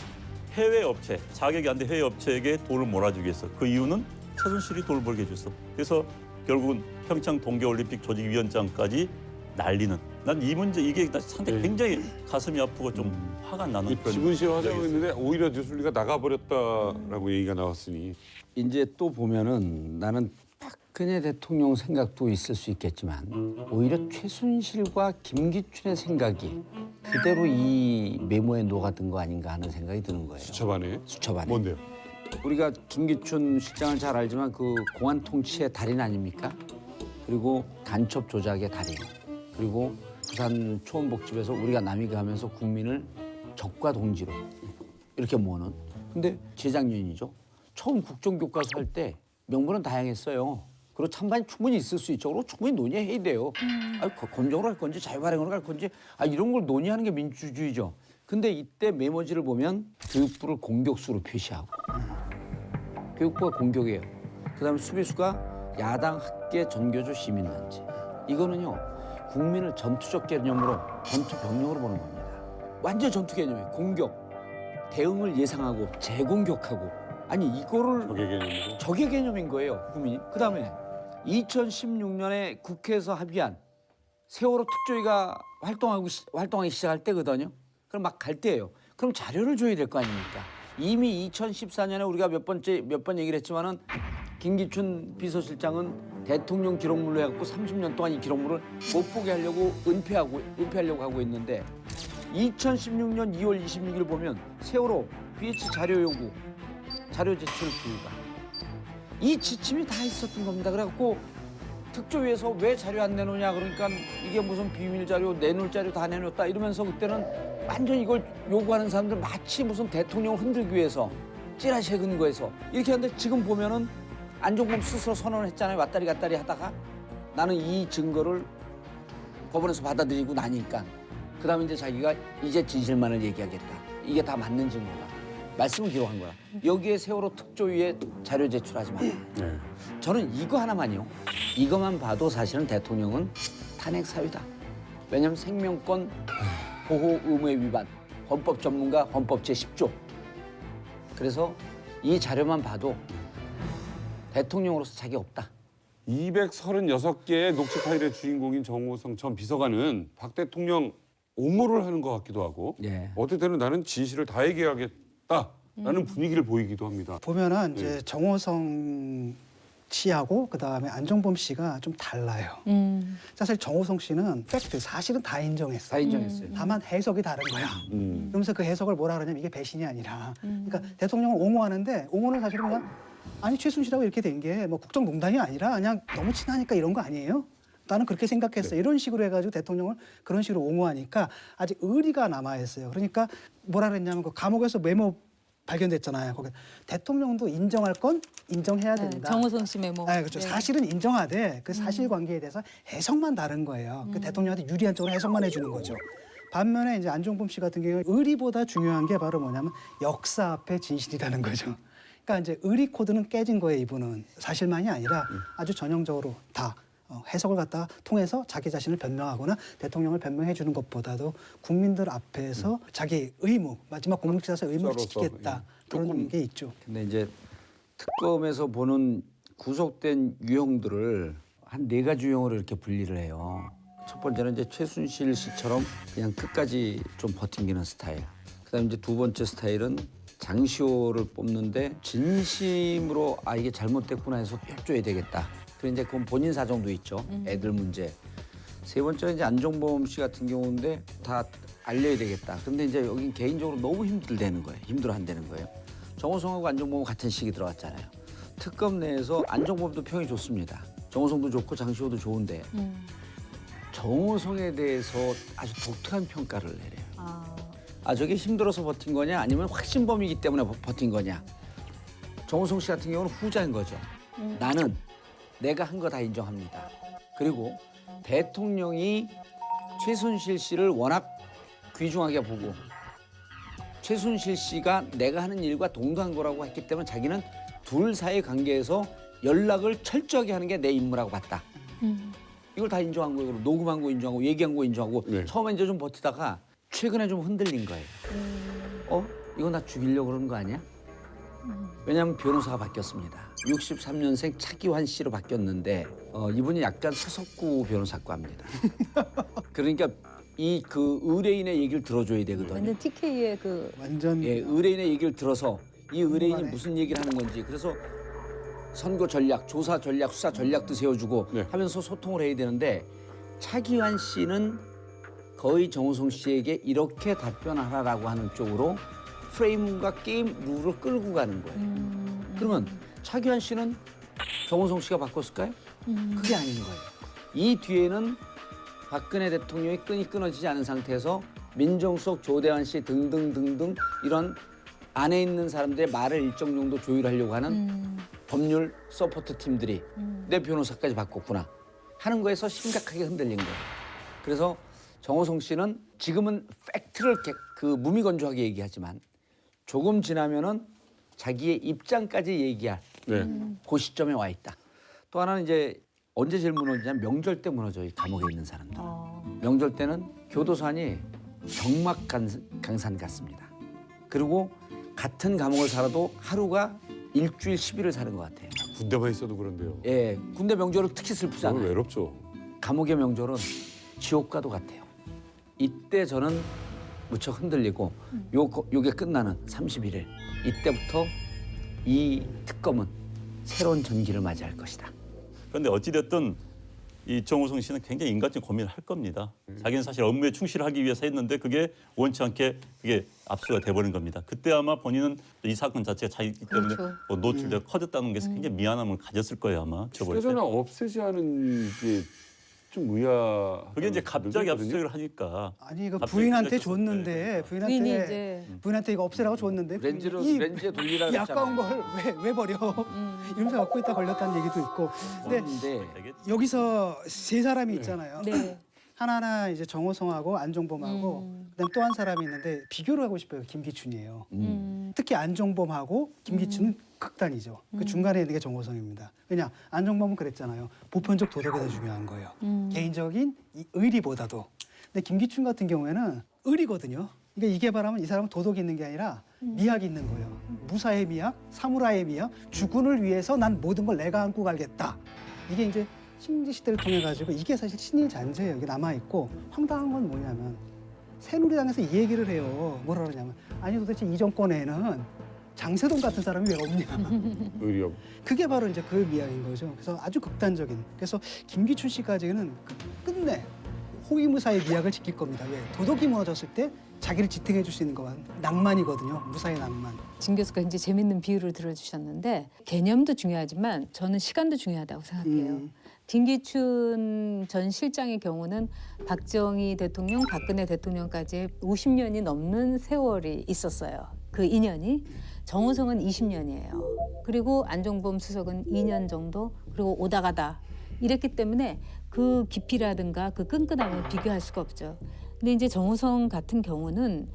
해외 업체, 자격이 안 된 해외 업체에게 돈을 몰아주기 위해서. 그 이유는 최순실이 돈을 벌게 해줬어. 그래서 결국은 평창 동계올림픽 조직위원장까지 날리는. 난 이 문제 이게 상당히 굉장히 가슴이 아프고 좀 화가 나는 그런. 지분실 하자고 이야기였어요. 했는데 오히려 뉴슬리가 나가버렸다라고 얘기가 나왔으니. 이제 또 보면은 나는 박근혜 대통령 생각도 있을 수 있겠지만 오히려 최순실과 김기춘의 생각이 그대로 이 메모에 녹아든 거 아닌가 하는 생각이 드는 거예요. 수첩안에. 수첩안에. 뭔데요? 우리가 김기춘 실장을 잘 알지만 그 공안 통치의 달인 아닙니까? 그리고 간첩 조작의 달인. 그리고 부산 초원복집에서 우리가 남이 가면서 국민을 적과 동지로 이렇게 모으는. 근데 재작년이죠. 처음 국정교과서 할 때 명분은 다양했어요. 그리고 찬반이 충분히 있을 수 있죠. 그리고 충분히 논의해야 돼요. 검정으로 할 건지 자유발행으로 할 건지 이런 걸 논의하는 게 민주주의죠. 근데 이때 메모지를 보면 교육부를 공격수로 표시하고 교육부가 공격이에요. 그다음에 수비수가 야당 학계 전교조 시민단체. 이거는요 국민을 전투적 개념으로 전투 병력으로 보는 겁니다. 완전 전투 개념이에요. 공격, 대응을 예상하고 재공격하고 이거를 적의 개념인 거예요 국민이. 그다음에 2016년에 국회에서 합의한 세월호 특조위가 활동하기 시작할 때거든요. 그럼 막 갈 때예요. 그럼 자료를 줘야 될 거 아닙니까? 이미 2014년에 우리가 몇 번 얘기를 했지만은 김기춘 비서실장은 대통령 기록물로 해갖고 30년 동안 이 기록물을 못 보게 하려고 은폐하려고 하고 있는데 2016년 2월 26일 보면 세월호 BH 자료 요구, 자료 제출 불가. 이 지침이 다 있었던 겁니다. 그래갖고 특조위에서 왜 자료 안 내놓냐 그러니까 이게 무슨 비밀 자료, 내놓을 자료 다 내놓았다 이러면서 그때는 완전 이걸 요구하는 사람들 마치 무슨 대통령을 흔들기 위해서 찌라시에 근거해서 이렇게 하는데 지금 보면은 안종범 스스로 선언을 했잖아요. 왔다리 갔다리 하다가 나는 이 증거를 법원에서 받아들이고 나니까 그다음에 이제 자기가 이제 진실만을 얘기하겠다. 이게 다 맞는 증거다. 말씀을 기록한 거야. 여기에 세월호 특조위에 자료 제출하지 마라. 네. 저는 이거 하나만요. 이것만 봐도 사실은 대통령은 탄핵 사유다. 왜냐하면 생명권 보호 의무의 위반, 헌법 전문가 헌법 제10조. 그래서 이 자료만 봐도 대통령으로서 자격 없다. 236개의 녹취 파일의 주인공인 정호성 전 비서관은 박 대통령 옹호를 하는 것 같기도 하고 어떨 때는 나는 진실을 다 얘기하겠다라는 분위기를 보이기도 합니다. 보면은 이제 정호성 씨하고 그다음에 안종범 씨가 좀 달라요. 사실 정호성 씨는 팩트, 사실은 다 인정했어요. 다 인정했어요. 다만 해석이 다른 거야. 그러면서 그 해석을 뭐라 그러냐면 이게 배신이 아니라. 그러니까 대통령을 옹호하는데 옹호는 사실은 그냥 최순실하고 이렇게 된 게 뭐 국정농단이 아니라 그냥 너무 친하니까 이런 거 아니에요? 나는 그렇게 생각했어요. 이런 식으로 해가지고 대통령을 그런 식으로 옹호하니까 아직 의리가 남아있어요. 그러니까 뭐라 그랬냐면 그 감옥에서 메모 발견됐잖아요. 거기 대통령도 인정할 건 인정해야 된다. 정호성 씨 메모. 그렇죠. 사실은 인정하되 그 사실관계에 대해서 해석만 다른 거예요. 그 대통령한테 유리한 쪽으로 해석만 해주는 거죠. 반면에 이제 안종범 씨 같은 경우에 의리보다 중요한 게 바로 뭐냐면 역사 앞에 진실이라는 거죠. 그러니까 이제 의리 코드는 깨진 거예요. 이분은 사실만이 아니라 아주 전형적으로 다 해석을 갖다가 통해서 자기 자신을 변명하거나 대통령을 변명해 주는 것보다도 국민들 앞에서 자기 의무, 마지막 공직자로서 의무를 지키겠다. 그런 게 있죠. 근데 이제 특검에서 보는 구속된 유형들을 한 4가지 유형으로 이렇게 분리를 해요. 첫 번째는 이제 최순실 씨처럼 그냥 끝까지 좀 버팅기는 스타일. 그다음에 이제 두 번째 스타일은 장시호를 뽑는데 진심으로 이게 잘못됐구나 해서 협조해야 되겠다. 그리고 이제 그건 본인 사정도 있죠. 애들 문제. 세 번째는 이제 안종범 씨 같은 경우인데 다 알려야 되겠다. 근데 이제 여긴 개인적으로 너무 힘들어한다는 거예요. 정호성하고 안종범은 같은 시기 들어왔잖아요. 특검 내에서 안종범도 평이 좋습니다. 정호성도 좋고 장시호도 좋은데 정호성에 대해서 아주 독특한 평가를 내려요. 저게 힘들어서 버틴 거냐 아니면 확신범이기 때문에 버틴 거냐. 정호성 씨 같은 경우는 후자인 거죠. 나는 내가 한 거 다 인정합니다. 그리고 대통령이 최순실 씨를 워낙 귀중하게 보고 최순실 씨가 내가 하는 일과 동등한 거라고 했기 때문에 자기는 둘 사이의 관계에서 연락을 철저하게 하는 게 내 임무라고 봤다. 이걸 다 인정한 거예요. 녹음한 거 인정하고 얘기한 거 인정하고 처음에 이제 좀 버티다가 최근에 좀 흔들린 거예요. 이거 나 죽이려고 그러는 거 아니야? 왜냐하면 변호사가 바뀌었습니다. 63년생 차기환 씨로 바뀌었는데 이분이 약간 서석구 변호사과입니다. 그러니까 그 의뢰인의 얘기를 들어줘야 되거든요. 완전 TK의 완전 의뢰인의 얘기를 들어서 이 의뢰인이 무슨 얘기를 하는 건지 그래서 선거 전략, 조사 전략, 수사 전략도 세워주고 하면서 소통을 해야 되는데 차기환 씨는 거의 정호성 씨에게 이렇게 답변하라라고 하는 쪽으로 프레임과 게임 룰을 끌고 가는 거예요. 그러면 차기환 씨는 정호성 씨가 바꿨을까요? 그게 아닌 거예요. 이 뒤에는 박근혜 대통령의 끈이 끊어지지 않은 상태에서 민정수석 조대환 씨 등등등등 이런 안에 있는 사람들의 말을 일정 정도 조율하려고 하는 법률 서포트 팀들이 내 변호사까지 바꿨구나 하는 거에서 심각하게 흔들린 거예요. 그래서 정호성 씨는 지금은 팩트를 그 무미건조하게 얘기하지만 조금 지나면은 자기의 입장까지 얘기할 그 시점에 와 있다. 또 하나는 이제 언제 제일 무너지냐면 명절 때 무너져요. 감옥에 있는 사람들. 명절 때는 교도관이 정막 강산 같습니다. 그리고 같은 감옥을 살아도 하루가 일주일 10일을 사는 것 같아요. 군대만 있어도 그런데요. 예, 군대 명절은 특히 슬프잖아요. 너무 외롭죠. 감옥의 명절은 지옥과도 같아요. 이때 저는 무척 흔들리고 요게 끝나는 31일 이때부터 이 특검은 새로운 전기를 맞이할 것이다. 그런데 어찌됐든 이 정호성 씨는 굉장히 인간적인 고민을 할 겁니다. 자기는 사실 업무에 충실하기 위해서 했는데 그게 원치 않게 그게 압수가 돼버린 겁니다. 그때 아마 본인은 이 사건 자체가 자기 때문에 그렇죠. 뭐 노출되고 커졌다는 게 굉장히 미안함을 가졌을 거예요 아마. 저번에. 휴대전화 없애지 않은 게 좀 의아. 그게 이제 갑자기 압수수색을 하니까. 아니 이거 갑자기 부인한테 시작했을 줬는데 부인이 부인한테 이거 없애라고 줬는데 렌즈에 돌리라 이 아까운 걸 왜 버려? 이러면서 갖고 있다 걸렸다는 얘기도 있고. 근데 그런데 여기서 세 사람이 있잖아요. 네. 하나는 이제 정호성하고 안종범하고 그다음 또 한 사람이 있는데 비교를 하고 싶어요. 김기춘이에요. 특히 안종범하고 김기춘은 극단이죠. 그 중간에 있는 게 정호성입니다. 왜냐 안종범은 그랬잖아요. 보편적 도덕이 더 중요한 거예요. 개인적인 이 의리보다도. 근데 김기춘 같은 경우에는 의리거든요. 그러니까 이게 바라면 이 사람은 도덕이 있는 게 아니라 미학이 있는 거예요. 무사의 미학, 사무라이의 미학, 주군을 위해서 난 모든 걸 내가 안고 가겠다. 이게 이제 식민지 시대를 통해 가지고 이게 사실 친일 잔재예요. 이게 남아 있고 황당한 건 뭐냐면 새누리당에서 이 얘기를 해요. 뭐라 그러냐면 아니 도대체 이 정권에는 장세동 같은 사람이 왜 없냐. 의료. 그게 바로 이제 그 미학인 거죠. 그래서 아주 극단적인. 그래서 김기춘 씨까지는 끝내 호위무사의 미학을 지킬 겁니다. 왜? 도덕이 무너졌을 때 자기를 지탱해 줄 수 있는 것만 낭만이거든요. 무사의 낭만. 진 교수가 이제 재밌는 비유를 들어주셨는데 개념도 중요하지만 저는 시간도 중요하다고 생각해요. 김기춘 전 실장의 경우는 박정희 대통령, 박근혜 대통령까지 50년이 넘는 세월이 있었어요. 그 인연이. 정호성은 20년이에요. 그리고 안종범 수석은 2년 정도, 그리고 오다 가다 이랬기 때문에 그 깊이라든가 그 끈끈함을 비교할 수가 없죠. 근데 이제 정호성 같은 경우는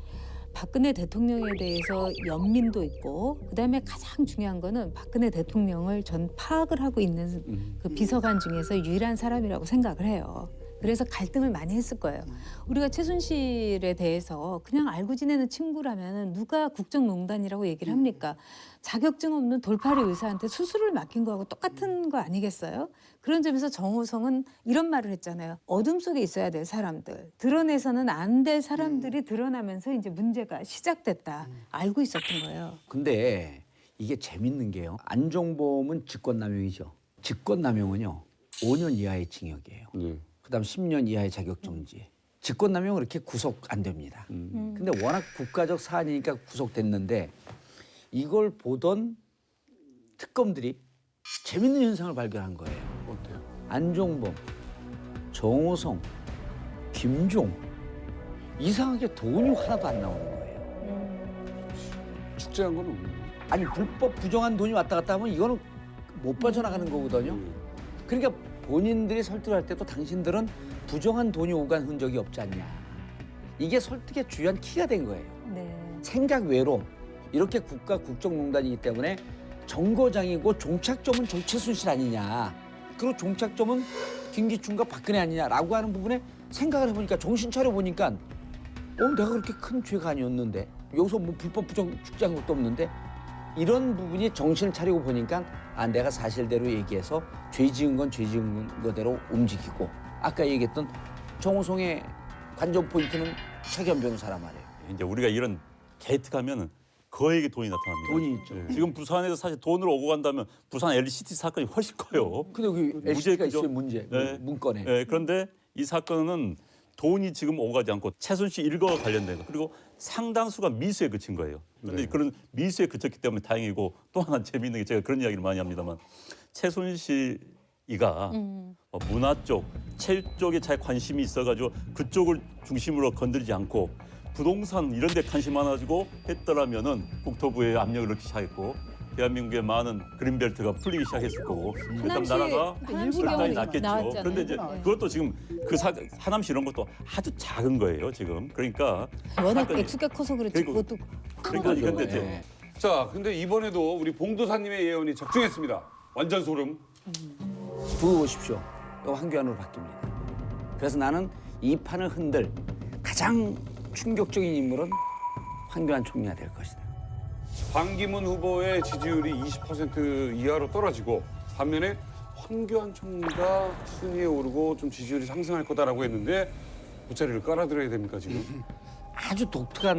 박근혜 대통령에 대해서 연민도 있고 그다음에 가장 중요한 거는 박근혜 대통령을 전 파악을 하고 있는 그 비서관 중에서 유일한 사람이라고 생각을 해요. 그래서 갈등을 많이 했을 거예요. 우리가 최순실에 대해서 그냥 알고 지내는 친구라면 누가 국정농단이라고 얘기를 합니까? 자격증 없는 돌팔이 의사한테 수술을 맡긴 거하고 똑같은 거 아니겠어요? 그런 점에서 정호성은 이런 말을 했잖아요. 어둠 속에 있어야 될 사람들, 드러내서는 안 될 사람들이 드러나면서 이제 문제가 시작됐다. 알고 있었던 거예요. 근데 이게 재밌는 게요. 안종범은 직권남용이죠. 직권남용은요 5년 이하의 징역이에요. 그다음 10년 이하의 자격정지. 직권남용은 그렇게 구속 안 됩니다. 근데 워낙 국가적 사안이니까 구속됐는데 이걸 보던 특검들이 재밌는 현상을 발견한 거예요. 어때요? 안종범, 정호성, 김종 이상하게 돈이 하나도 안 나오는 거예요. 축제한 건 없는. 아니 불법 부정한 돈이 왔다 갔다 하면 이거는 못 빠져나가는 거거든요. 그러니까 본인들이 설득할 때도 당신들은 부정한 돈이 오간 흔적이 없지 않냐. 이게 설득의 주요한 키가 된 거예요. 네. 생각 외로 이렇게 국가 국정농단이기 때문에 정거장이고 종착점은 정치순실 아니냐. 그리고 종착점은 김기춘과 박근혜 아니냐라고 하는 부분에 생각을 해보니까 정신 차려보니까 내가 그렇게 큰 죄가 아니었는데 여기서 뭐 불법 부정 축제한 것도 없는데 이런 부분이 정신을 차리고 보니까 내가 사실대로 얘기해서 죄 지은 건 죄 지은 거대로 움직이고 아까 얘기했던 정호성의 관전 포인트는 차기현 변호사란 말이에요. 이제 우리가 이런 게이트 가면은 거액의 돈이 나타납니다. 돈이 있죠. 지금 부산에서 사실 돈을 오고 간다면 부산 LCT 사건이 훨씬 커요. 근데 여기 LCT가 있어요 문제 문건에. 네, 그런데 이 사건은 돈이 지금 오가지 않고 최순실 일거와 관련된 거 그리고 상당수가 미수에 그친 거예요. 그런데 그런 미수에 그쳤기 때문에 다행이고 또 하나 재미있는 게 제가 그런 이야기를 많이 합니다만 최순실이가 문화 쪽, 체육 쪽에 잘 관심이 있어가지고 그쪽을 중심으로 건드리지 않고 부동산 이런 데 관심 많아지고 했더라면은 국토부에 압력을 넣기 시작했고 대한민국의 많은 그린벨트가 풀리기 시작했을 거고 그다음 나라가 하남시 발달이 경우는 났겠죠. 나왔잖아요. 그런데 이제 그것도 지금 하남시 이런 것도 아주 작은 거예요 지금. 그러니까 워낙 사건이- 액수가 커서 그렇지 그리고- 그것도 그러니까 근데 이제 네. 자, 근데 이번에도 우리 봉도사님의 예언이 적중했습니다. 완전 소름. 두고 보십시오. 이거 황교안으로 바뀝니다. 그래서 나는 이 판을 흔들 가장 충격적인 인물은 황교안 총리가 될 것이다. 반기문 후보의 지지율이 20% 이하로 떨어지고 반면에 황교안 총리가 순위에 오르고 좀 지지율이 상승할 거다라고 했는데 돗자리를 깔아드려야 됩니까 지금? 아주 독특한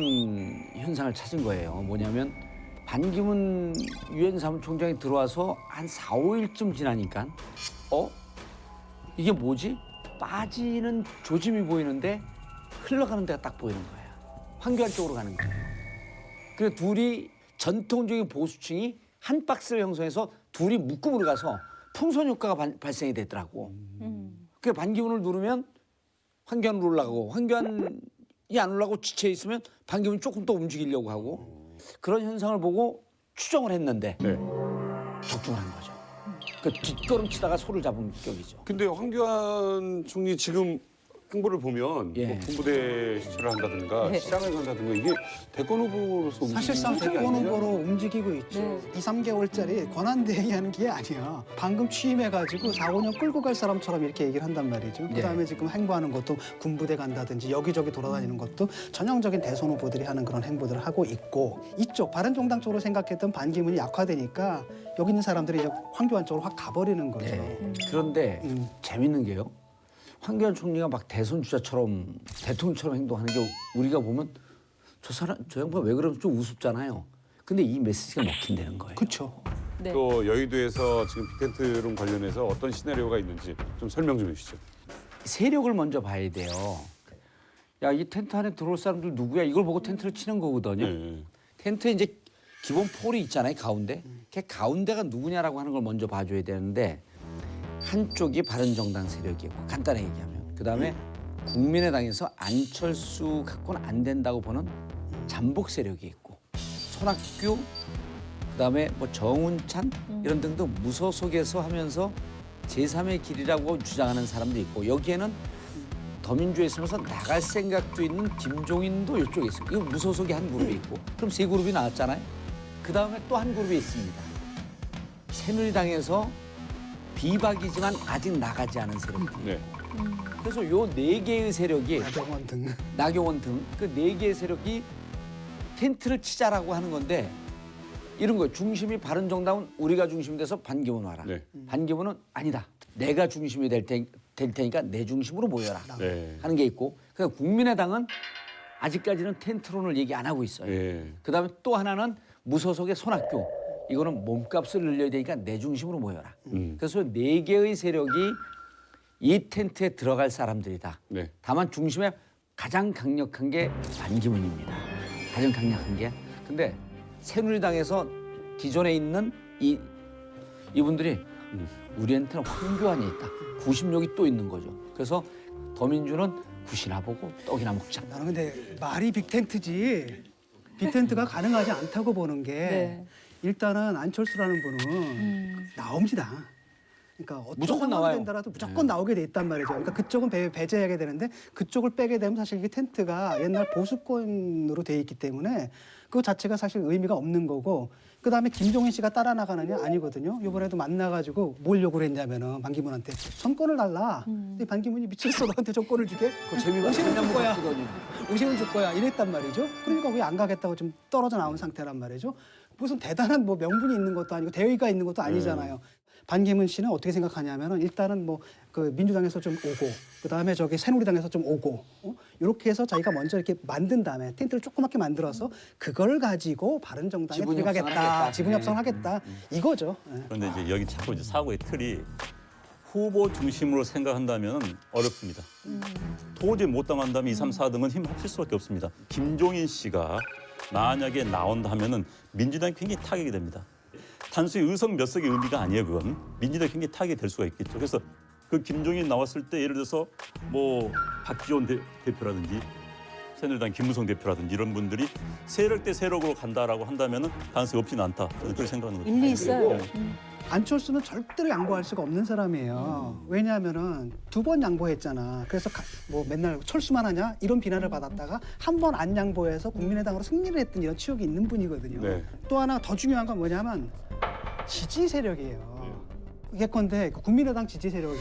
현상을 찾은 거예요. 뭐냐면 반기문 유엔 사무총장이 들어와서 한 4, 5일쯤 지나니까 이게 뭐지? 빠지는 조짐이 보이는데 흘러가는 데가 딱 보이는 거야. 황교안 쪽으로 가는 거야. 그래서 둘이 전통적인 보수층이 한 박스를 형성해서 둘이 묶음으로 가서 풍선 효과가 발생이 됐더라고. 그래서 반기문을 누르면 황교안으로 올라가고 황교안이 안 올라가고 지쳐 있으면 반기문이 조금 더 움직이려고 하고 그런 현상을 보고 추정을 했는데 네. 적중을 한 거죠. 그 뒷걸음치다가 소를 잡은 격이죠. 근데 황교안 총리 지금 행보를 보면 예. 뭐 군부대 시절을 한다든가 시장을 간다든가 이게 대권 후보로서 사실상 움직이는 대권 게 아니냐? 후보로 움직이고 있죠. 네. 2, 3개월짜리 권한대행이 하는 게 아니야. 방금 취임해가지고 4, 5년 끌고 갈 사람처럼 이렇게 얘기를 한단 말이죠. 그다음에 지금 행보하는 것도 군부대 간다든지 여기저기 돌아다니는 것도 전형적인 대선 후보들이 하는 그런 행보들을 하고 있고 이쪽 바른정당 쪽으로 생각했던 반기문이 약화되니까 여기 있는 사람들이 이제 황교안 쪽으로 확 가버리는 거죠. 네. 그런데 재밌는 게요. 황교안 총리가 막 대선 주자처럼 대통령처럼 행동하는 게 우리가 보면 저 양반 왜 그러면 좀 우습잖아요. 근데 이 메시지가 먹힌다는 거예요. 그렇죠. 네. 또 여의도에서 지금 빅텐트룸 관련해서 어떤 시나리오가 있는지 좀 설명 좀 해주시죠. 세력을 먼저 봐야 돼요. 야, 이 텐트 안에 들어올 사람들 누구야? 이걸 보고 텐트를 치는 거거든요. 네. 텐트에 이제 기본 폴이 있잖아요, 가운데. 그 가운데가 누구냐라고 하는 걸 먼저 봐줘야 되는데 한쪽이 바른정당 세력이고 간단하게 얘기하면 그다음에 국민의당에서 안철수 갖고는 안 된다고 보는 잠복 세력이 있고 손학규 그다음에 뭐 정운찬 이런 등등 무소속에서 하면서 제3의 길이라고 주장하는 사람도 있고 여기에는 더민주에 있으면서 나갈 생각도 있는 김종인도 이쪽에 있어요. 이거 무소속이 한 그룹이 있고 그럼 세 그룹이 나왔잖아요. 그다음에 또 한 그룹이 있습니다. 새누리당에서 비박이지만 아직 나가지 않은 세력들. 네. 그래서 요 네 개의 세력이 나경원 등. 등 그 네 개의 세력이 텐트를 치자라고 하는 건데 이런 거예요. 중심이 바른정당은 우리가 중심이 돼서 반기문 와라. 네. 반기문은 아니다. 내가 중심이 될 테니까 내 중심으로 모여라. 네. 하는 게 있고 그러니까 국민의당은 아직까지는 텐트론을 얘기 안 하고 있어요. 네. 그다음에 또 하나는 무소속의 손학규. 이거는 몸값을 늘려야 되니까 내 중심으로 모여라. 그래서 네 개의 세력이 이 텐트에 들어갈 사람들이다. 네. 다만 중심에 가장 강력한 게 반기문입니다. 가장 강력한 게. 근데 새누리당에서 기존에 있는 이분들이 우리한테는 황교안이 있다. 구심력이 또 있는 거죠. 그래서 더민주는 굿이나 보고 떡이나 먹자. 나는 근데 말이 빅텐트지. 빅텐트가 가능하지 않다고 보는 게 네. 일단은 안철수라는 분은 나옵니다. 그러니까 어떤 무조건 상황이 나와요. 된다라도 무조건 나오게 돼 있단 말이죠. 그러니까 그쪽은 배제하게 되는데 그쪽을 빼게 되면 사실 이게 텐트가 옛날 보수권으로 돼 있기 때문에 그 자체가 사실 의미가 없는 거고 그다음에 김종인 씨가 따라 나가느냐 아니거든요. 이번에도 만나가지고 뭘 요구를 했냐면은 반기문한테 정권을 달라. 근데 반기문이 미쳤어 너한테 정권을 주게? 그 재미가 50은 줄 거야. 거거든요. 50은 줄 거야. 이랬단 말이죠. 그러니까 왜 안 가겠다고 좀 떨어져 나온 상태란 말이죠. 무슨 대단한 뭐 명분이 있는 것도 아니고 대의가 있는 것도 아니잖아요. 반기문 씨는 어떻게 생각하냐면은 일단은 뭐 그 민주당에서 좀 오고 그다음에 저기 새누리당에서 좀 오고 이렇게 해서 자기가 먼저 이렇게 만든 다음에 텐트를 조그맣게 만들어서 그걸 가지고 바른정당에 지분 들어가겠다. 협상하겠다. 지분 협상을 하겠다. 이거죠. 예. 그런데 이제 여기 자꾸 이제 사고의 틀이 후보 중심으로 생각한다면 어렵습니다. 도저히 못 당한다면 2, 3, 4등은 힘 합칠 수밖에 없습니다. 김종인 씨가 만약에 나온다면은 민주당이 굉장히 타격이 됩니다. 단순히 의석 몇 석의 의미가 아니에요, 그건. 민주당이 굉장히 타격이 될 수가 있겠죠. 그래서 그 김종인 나왔을 때 예를 들어서 뭐 박지원 대표라든지 새누리당 김무성 대표라든지 이런 분들이 세력 대 세력으로 간다라고 한다면은 가능성이 없지는 않다. 저는 그렇게 생각하는 거죠. 일리 있어요. 안철수는 절대로 양보할 수가 없는 사람이에요. 왜냐하면은 2번 양보했잖아. 그래서 뭐 맨날 철수만 하냐 이런 비난을 받았다가 한 번 안 양보해서 국민의당으로 승리를 했던 이런 치욕이 있는 분이거든요. 네. 또 하나 더 중요한 건 뭐냐면 지지 세력이에요. 예컨대 그 국민의당 지지 세력이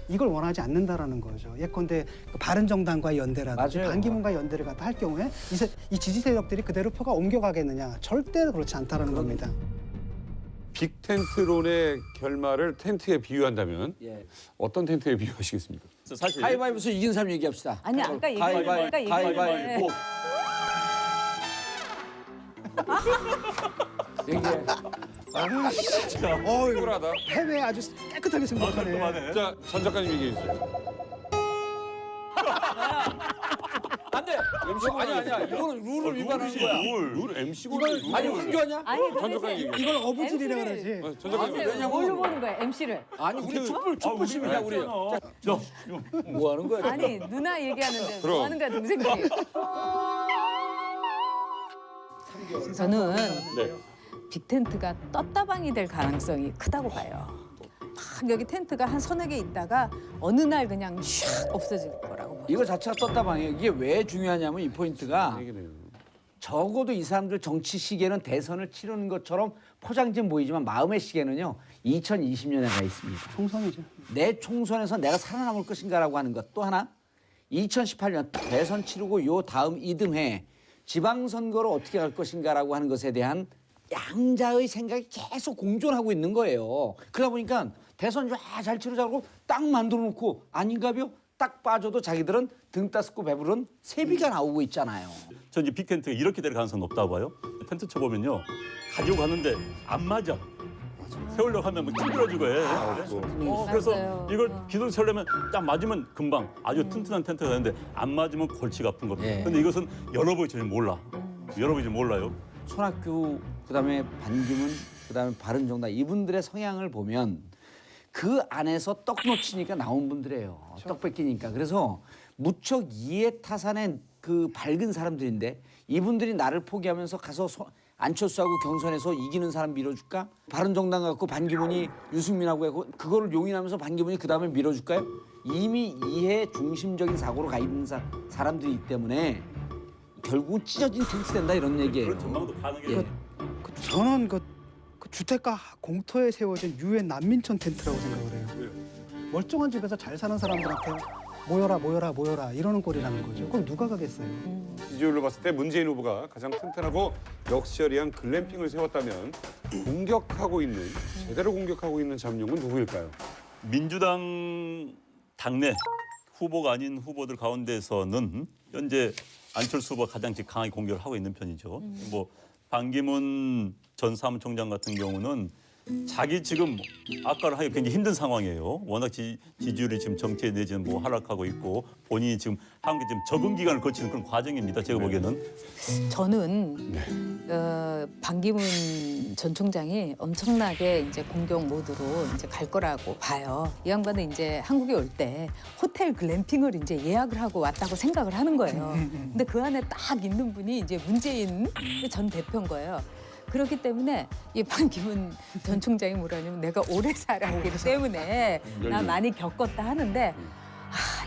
이걸 원하지 않는다라는 거죠. 예컨대 그 바른정당과 연대라든지 맞아요. 반기문과 연대를 갖다 할 경우에 이 지지 세력들이 그대로 표가 옮겨가겠느냐 절대로 그렇지 않다라는 겁니다. 빅텐트론의 결말을 텐트에 비유한다면 예. 어떤 텐트에 비유하시겠습니까? 그래서 사실 가위바위보에서 이긴 사람 얘기합시다. 아니 아까 얘기했는데 가위바위보. 얘기해. 쿨하다. 해외 아주 깨끗하게 생각하네. 그만해. 자, 전 작가님 얘기해 주세요. 안 돼. 아니야. 이거는 룰을 위반하는 거야. 룰 MC고 이걸 아니 황교안이야? 아니 전 작가님 얘기해. 이걸 어부질이라 그러지. 전 작가님 얘기해. 왜냐면 뭘로 보는 거야 MC를? 아니 우리 촛불심이야 우리. 저 뭐 하는 거야? 아니 누나 얘기하는데 그럼. 뭐 하는 거야 동생들이. 저는 네. 빅텐트가 떴다방이 될 가능성이 크다고 봐요. 막 여기 텐트가 한 서너 개 있다가 어느 날 그냥 슉 없어질 거라고 봐요. 이거 자체가 떴다방이에요. 이게 왜 중요하냐면 이 포인트가 얘기네요. 적어도 이 사람들 정치 시계는 대선을 치르는 것처럼 포장진 보이지만 마음의 시계는요 2020년에 가 있습니다. 총선이죠. 내 총선에서 내가 살아남을 것인가라고 하는 것. 또 하나 2018년 대선 치르고 요 다음 이듬해 지방선거로 어떻게 갈 것인가라고 하는 것에 대한 양자의 생각이 계속 공존하고 있는 거예요. 그러다 보니까 대선 잘 치르자고 딱 만들어 놓고 아닌가벼 딱 빠져도 자기들은 등 따스고 배부른 세비가 나오고 있잖아요. 전 이제 빅텐트가 이렇게 될 가능성은 없다고 봐요. 텐트 쳐보면요. 가지고 가는데 안 맞아. 세우려고 하면 뭐 찌그러지고 해. 그래서 맞아요. 이걸 기둥 세우려면 딱 맞으면 금방 아주 튼튼한 텐트가 되는데 안 맞으면 골치가 아픈 겁니다. 예. 근데 이것은 여러분이 전혀 몰라. 여러분이 몰라요. 손학규 그다음에 반기문 그다음에 바른정당 이분들의 성향을 보면 그 안에서 떡 놓치니까 나온 분들이에요. 떡 뺏기니까. 그래서 무척 이해타산의 그 밝은 사람들인데 이분들이 나를 포기하면서 가서 안철수하고 경선에서 이기는 사람 밀어줄까? 바른정당 갖고 반기문이 유승민하고 하고 그거를 용인하면서 반기문이 그다음에 밀어줄까요? 이미 이해 중심적인 사고로 가 있는 사람들이기 때문에 결국은 찢어진 텐트 된다 이런 얘기예요. 그런 전망도 가능해요. 예. 저는 그 주택가 공터에 세워진 유엔 난민촌 텐트라고 생각을 해요. 멀쩡한 집에서 잘 사는 사람들한테 모여라 이러는 꼴이라는 거죠. 그럼 누가 가겠어요? 지지율로 봤을 때 문재인 후보가 가장 튼튼하고 럭셔리한 글램핑을 세웠다면 제대로 공격하고 있는 잠룡은 누구일까요? 민주당 당내 후보가 아닌 후보들 가운데서는 현재 안철수 후보가 가장 강하게 공격을 하고 있는 편이죠. 뭐 반기문 전 사무총장 같은 경우는 자기 지금 아까를 하기 굉장히 힘든 상황이에요. 워낙 지지율이 지금 정체 내지는 뭐 하락하고 있고 본인이 지금 한국에 지금 적응 기간을 거치는 그런 과정입니다. 제가 보기에는. 저는 반기문 전 총장이 엄청나게 이제 공격 모드로 이제 갈 거라고 봐요. 이 양반은 이제 한국에 올 때 호텔 글램핑을 이제 예약을 하고 왔다고 생각을 하는 거예요. 근데 그 안에 딱 있는 분이 이제 문재인 전 대표인 거예요. 그렇기 때문에 이 반기문 전 총장이 뭐라냐면 내가 오래 살았기 때문에 나 많이 겪었다 하는데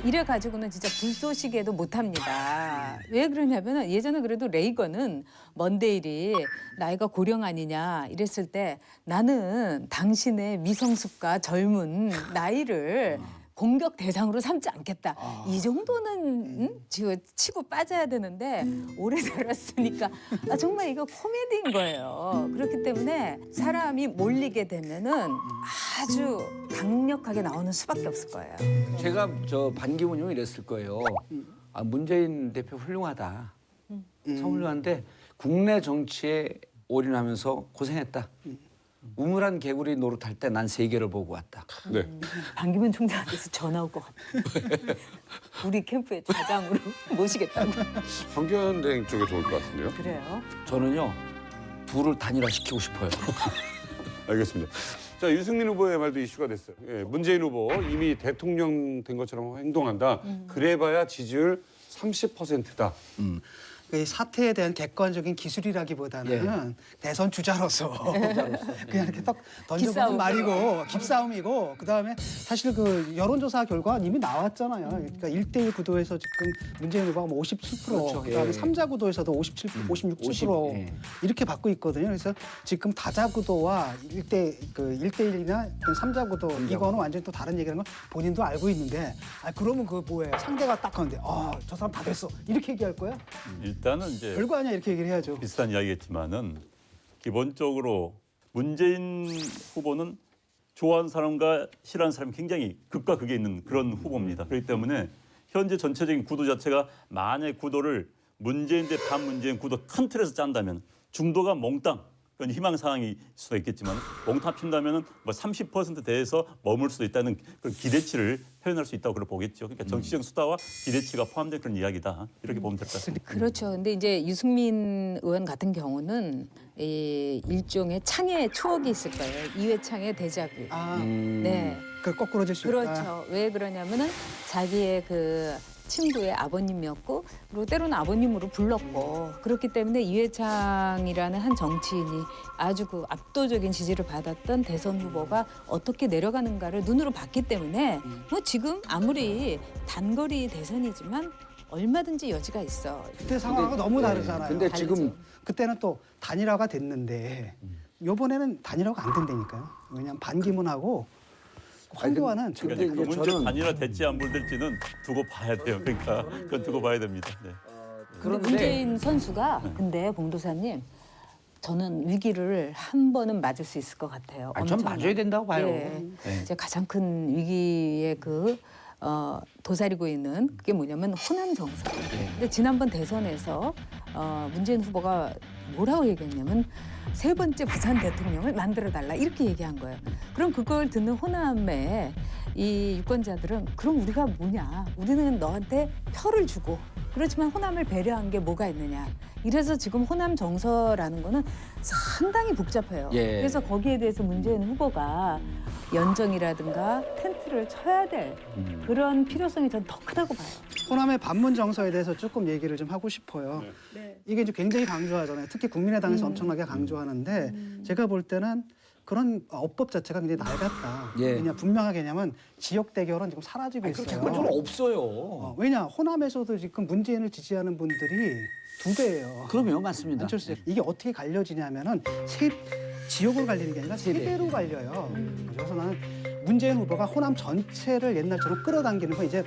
이래 가지고는 진짜 불쏘시개도 못합니다. 왜 그러냐면 예전에 그래도 레이건은 먼데일이 나이가 고령 아니냐 이랬을 때 나는 당신의 미성숙과 젊은 나이를 공격 대상으로 삼지 않겠다. 이 정도는 치고 빠져야 되는데 오래 살았으니까 정말 이거 코미디인 거예요. 그렇기 때문에 사람이 몰리게 되면은 아주 강력하게 나오는 수밖에 없을 거예요. 제가 저 반기문 형이 이랬을 거예요. 문재인 대표 훌륭하다. 참 훌륭한데 국내 정치에 올인하면서 고생했다. 우물한 개구리 노릇할 때 난 세계를 보고 왔다. 네. 반기문 총장한테서 전화 올 것 같아. 우리 캠프의 좌장으로 모시겠다고. 황교안 쪽에 좋을 것 같은데요. 그래요? 저는요 둘을 단일화시키고 싶어요. 알겠습니다. 자, 유승민 후보의 말도 이슈가 됐어요. 문재인 후보 이미 대통령 된 것처럼 행동한다. 그래봐야 지지율 30%다. 그 사태에 대한 객관적인 기술이라기보다는 대선 주자로서 그냥 이렇게 딱 던져보는 기싸움. 말이고 깁싸움이고 그다음에 사실 그 여론조사 결과 이미 나왔잖아요. 그러니까 1대1 구도에서 지금 문재인 후보가 뭐 57%, 그렇죠. 그다음에 예. 3자 구도에서도 57, 56, 50, 7% 예. 이렇게 받고 있거든요. 그래서 지금 다자 구도와 1대1이나 3자 구도 이거는 완전히 또 다른 얘기라는 건 본인도 알고 있는데 그러면 그 뭐예요? 상대가 딱 하는데 저 사람 다 됐어. 이렇게 얘기할 거야? 일단은 이제 별거 아니야 이렇게 얘기를 해야죠. 비슷한 이야기겠지만은 기본적으로 문재인 후보는 좋아하는 사람과 싫어하는 사람이 굉장히 극과 극에 있는 그런 후보입니다. 그렇기 때문에 현재 전체적인 구도 자체가 만약 구도를 문재인 대 반문재인 구도 큰 틀에서 짠다면 중도가 몽땅 그건 희망 사항일 수도 있겠지만 몽땅 핀다면은 뭐 30%대에서 머물 수도 있다는 그런 기대치를 표현할 수 있다고 그렇게 보겠죠. 그러니까 정치적 수다와 기대치가 포함된 그런 이야기다 이렇게 보면 될 것 같습니다. 그렇죠. 근데 이제 유승민 의원 같은 경우는 이 일종의 창의 추억이 있을 거예요. 이회창의 데자뷰. 네. 그 거꾸로질 수 있다. 그렇죠. 왜 그러냐면은 자기의 그 친구의 아버님이었고 그리고 때로는 아버님으로 불렀고 그렇기 때문에 이회창이라는 한 정치인이 아주 그 압도적인 지지를 받았던 대선 후보가 어떻게 내려가는가를 눈으로 봤기 때문에 뭐 지금 아무리 단거리 대선이지만 얼마든지 여지가 있어. 그때 상황하고 너무 다르잖아요. 근데 다르죠. 지금 그때는 또 단일화가 됐는데 요번에는 단일화가 안 된다니까요. 왜냐하면 반기문하고 황교안은 근데 그러니까 그 이제 문제 저는 단일화 될지 안 될지는 두고 봐야 돼요. 그러니까 그건 두고 봐야 됩니다. 네. 그런데 문재인 선수가 근데 봉도사님 저는 위기를 한 번은 맞을 수 있을 것 같아요. 전 맞아야 된다고 봐요. 예. 네. 이제 가장 큰 위기의 그 도사리고 있는 그게 뭐냐면 호남 정서. 근데 지난번 대선에서 문재인 후보가 뭐라고 얘기했냐면 세 번째 부산 대통령을 만들어달라 이렇게 얘기한 거예요. 그럼 그걸 듣는 호남의 이 유권자들은 그럼 우리가 뭐냐? 우리는 너한테 표를 주고 그렇지만 호남을 배려한 게 뭐가 있느냐? 이래서 지금 호남 정서라는 거는 상당히 복잡해요. 예. 그래서 거기에 대해서 문재인 후보가 연정이라든가 텐트를 쳐야 될 그런 필요성이 전 더 크다고 봐요. 호남의 반문 정서에 대해서 조금 얘기를 좀 하고 싶어요. 이게 이제 굉장히 강조하잖아요. 특히 국민의당에서 엄청나게 강조하는데 제가 볼 때는 그런 어법 자체가 굉장히 낡았다. 예. 왜냐 분명하게 왜냐면 지역 대결은 지금 사라지고 있어요. 객관적으로 없어요. 왜냐 호남에서도 지금 문재인을 지지하는 분들이 2배예요. 그럼요, 맞습니다. 안철수 이게 어떻게 갈려지냐면은 지역으로 갈리는 게 아니라 세대로 갈려요. 그래서 나는 문재인 후보가 호남 전체를 옛날처럼 끌어당기는 건 이제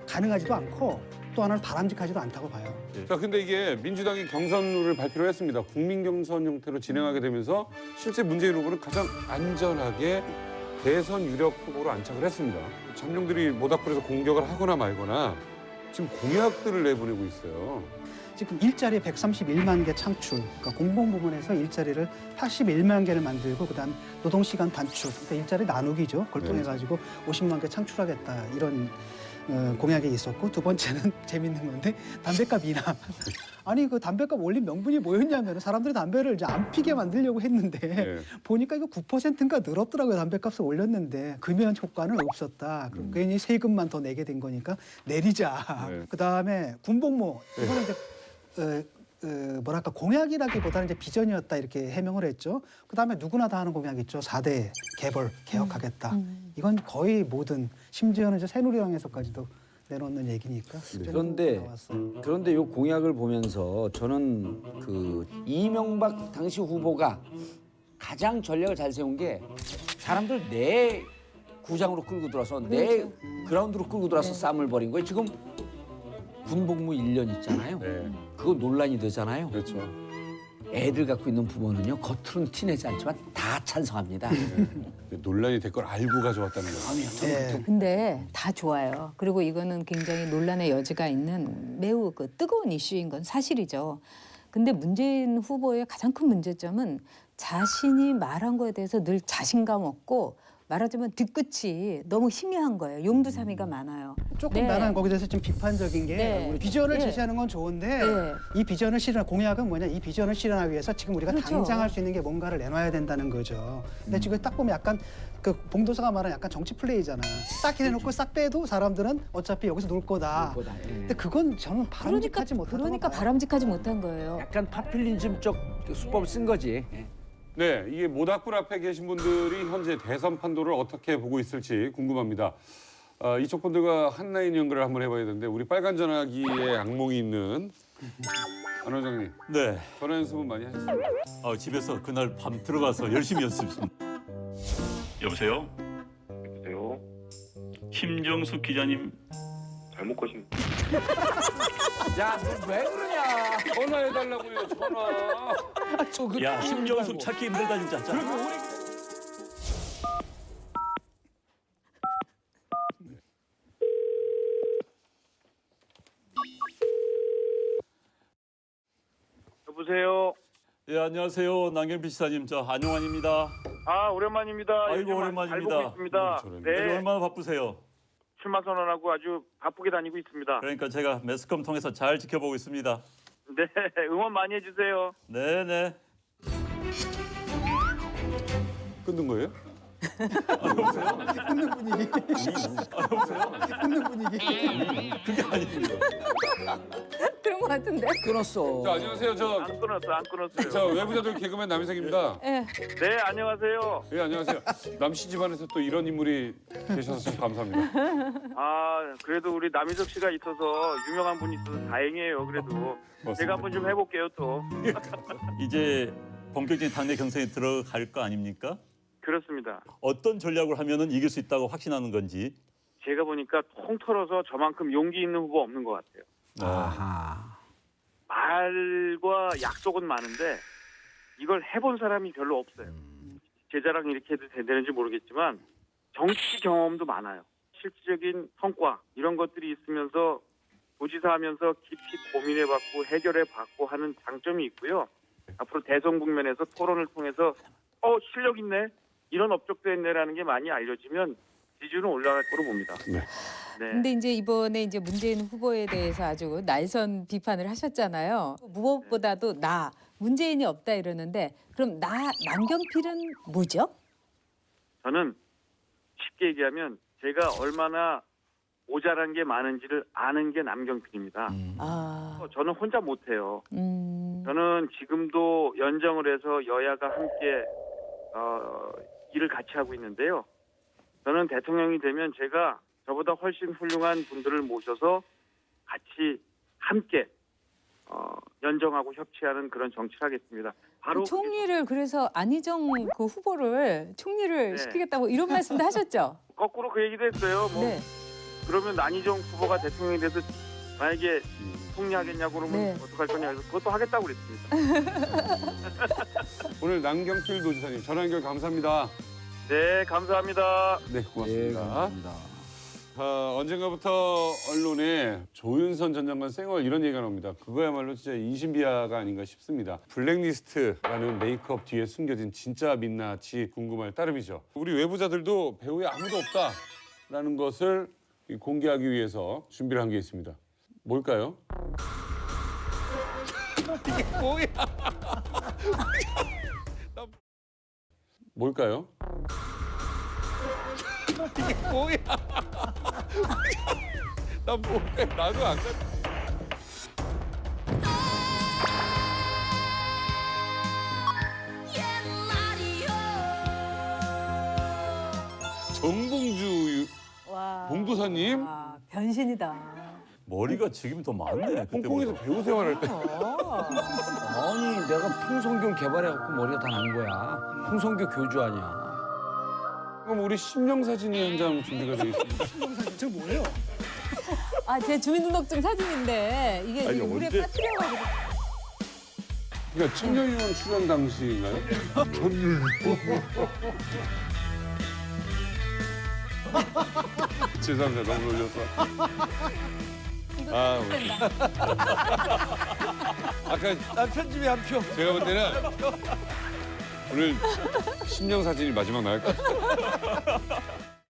가능하지도 않고 또 하나는 바람직하지도 않다고 봐요. 자, 근데 이게 민주당이 경선룰을 발표를 했습니다. 국민 경선 형태로 진행하게 되면서 실제 문재인 후보는 가장 안전하게 대선 유력 후보로 안착을 했습니다. 잠룡들이 모닥불에서 공격을 하거나 말거나 지금 공약들을 내보내고 있어요. 지금 일자리 131만 개 창출, 그러니까 공공부문에서 일자리를 81만 개를 만들고 그다음 노동시간 단축, 그러니까 일자리 나누기죠. 그걸 통해 가지고 50만 개 창출하겠다 이런 공약이 있었고 두 번째는 재밌는 건데 담배값 인하. 아니 그 담배값 올린 명분이 뭐였냐면 사람들이 담배를 이제 안 피게 만들려고 했는데 보니까 이거 9%인가 늘었더라고요. 담배값을 올렸는데 금연 효과는 없었다. 그럼 괜히 세금만 더 내게 된 거니까 내리자. 그다음에 군복무 이거는 이제 뭐랄까 공약이라기보다는 이제 비전이었다 이렇게 해명을 했죠. 그다음에 누구나 다 하는 공약 있죠. 4대 개벌 개혁하겠다. 이건 거의 모든 심지어는 이제 새누리당에서까지도 내놓는 얘기니까. 그런데 이 공약을 보면서 저는 그 이명박 당시 후보가 가장 전략을 잘 세운 게 사람들 내 구장으로 끌고 들어와서 내 그라운드로 끌고 들어와서 싸움을 벌인 거예요. 지금 군복무 1년 있잖아요. 그거 논란이 되잖아요. 그렇죠. 애들 갖고 있는 부모는요. 겉으로는 티내지 않지만 다 찬성합니다. 논란이 될 걸 알고 가져왔다는 거예요. 근데 다 좋아요. 그리고 이거는 굉장히 논란의 여지가 있는 매우 그 뜨거운 이슈인 건 사실이죠. 근데 문재인 후보의 가장 큰 문제점은 자신이 말한 거에 대해서 늘 자신감 없고 말하자면 뒤끝이 너무 희미한 거예요. 용두사미가 많아요. 조금 네. 나는 거기에 대해서 좀 비판적인 게 네. 우리 비전을 네. 제시하는 건 좋은데 네. 이 비전을 실현 공약은 뭐냐? 이 비전을 실현하기 위해서 지금 우리가 그렇죠. 당장 할 수 있는 게 뭔가를 내놔야 된다는 거죠. 근데 지금 딱 보면 약간 그 봉도사가 말한 약간 정치 플레이잖아. 싹 해놓고 싹 빼도 사람들은 어차피 여기서 놀 거다. 근데 그건 저는 바람직하지 못하다고 그러니까 봐요. 바람직하지 못한 거예요. 약간 파퓰리즘적 수법을 쓴 거지. 네, 이게 모닥불 앞에 계신 분들이 현재 대선 판도를 어떻게 보고 있을지 궁금합니다. 이쪽 분들과 한라인 연결을 한번 해봐야 되는데 우리 빨간 전화기에 악몽이 있는 안 원장님, 네. 전화 연습은 많이 하셨습니까? 집에서 그날 밤 들어가서 열심히 연습했습니다. 여보세요? 여보세요? 심정숙 기자님. 잘못 거신. 야, 너 왜 그러냐? 전화해달라고요, 전화. 야, 심정숙 찾기 힘들다 진짜. 자. 여보세요? 예, 안녕하세요. 남경필 시사님. 저 안용환입니다. 아, 오랜만입니다. 아이고, 요즘 오랜만입니다. 잘 보고 있습니다. 요즘 네, 얼마나 바쁘세요? 출마 선언하고 아주 바쁘게 다니고 있습니다. 그러니까 제가 매스컴 통해서 잘 지켜보고 있습니다. 네, 응원 많이 해주세요. 네네. 끊는 거예요? 끊는 분위기. 끊는 분위기. 그게 아닙니다. 그런 것 같은데. 끊었어. 자, 안녕하세요. 안 끊었어요. 저 외부자들 개그맨 남희석입니다. 예. 네, 안녕하세요. 예, 안녕하세요. 남씨 집안에서 또 이런 인물이 계셔서 참 감사합니다. 아, 그래도 우리 남희석 씨가 있어서 유명한 분이 있어서 다행이에요. 그래도 제가 한번 좀 해볼게요 또. 이제 본격적인 당내 경선에 들어갈 거 아닙니까? 그렇습니다. 어떤 전략을 하면은 이길 수 있다고 확신하는 건지. 제가 보니까 통틀어서 저만큼 용기 있는 후보 없는 것 같아요. 아하. 말과 약속은 많은데 이걸 해본 사람이 별로 없어요. 제 자랑 이렇게 해도 되는지 모르겠지만 정치 경험도 많아요. 실질적인 성과 이런 것들이 있으면서 도지사 하면서 깊이 고민해봤고 해결해봤고 하는 장점이 있고요. 앞으로 대선 국면에서 토론을 통해서 실력 있네 이런 업적도 했네라는 게 많이 알려지면 지지율은 올라갈 거로 봅니다. 네. 네. 근데 이제 이번에 이제 문재인 후보에 대해서 아주 날선 비판을 하셨잖아요. 무엇보다도 문재인이 없다 이러는데 그럼 남경필은 뭐죠? 저는 쉽게 얘기하면 제가 얼마나 모자란 게 많은지를 아는 게 남경필입니다. 저는 혼자 못해요. 저는 지금도 연정을 해서 여야가 함께 일을 같이 하고 있는데요. 저는 대통령이 되면 제가 저보다 훨씬 훌륭한 분들을 모셔서 같이 함께 연정하고 협치하는 그런 정치를 하겠습니다. 바로 총리를 그래서 안희정 그 후보를 총리를 네. 시키겠다고 이런 말씀도 하셨죠? 거꾸로 그 얘기도 했어요. 네. 그러면 안희정 후보가 대통령이 돼서 만약에 총리하겠냐고 그러면 네. 어떡할 거냐 해서 그것도 하겠다고 그랬습니다. 오늘 남경필 도지사님 전화 연결 감사합니다. 네, 감사합니다. 네, 고맙습니다. 감사합니다. 언젠가부터 언론에 조윤선 전 장관 쌩얼 이런 얘기가 나옵니다. 그거야말로 진짜 인신비하가 아닌가 싶습니다. 블랙리스트라는 메이크업 뒤에 숨겨진 진짜 민낯이 궁금할 따름이죠. 우리 외부자들도 배우에 아무도 없다라는 것을 공개하기 위해서 준비를 한 게 있습니다. 뭘까요? 이게 뭐야? 뭘까요? 이게 뭐야? 나 뭐해? 나도 안 가. 정봉주 봉도사님? 변신이다. 머리가 지금 더 많네. 홍콩에서 배우 생활할 때. 아니, 내가 풍성교를 개발해갖고 머리가 다 난 거야. 풍성교 교주 아니야. 그럼 우리 신명사진이 한 장 준비가 되어 있습니다. 신동사진 저 뭐예요? 제 주민등록증 사진인데 이게 아니, 물에 언제? 빠뜨려가지고 그러니까 천녀유원 출연 당시인가요? 천녀유원. 죄송합니다. 너무 놀려서. 아까 난 편집이 한 표. 제가 볼 때는 오늘 심령 사진이 마지막 나갈까?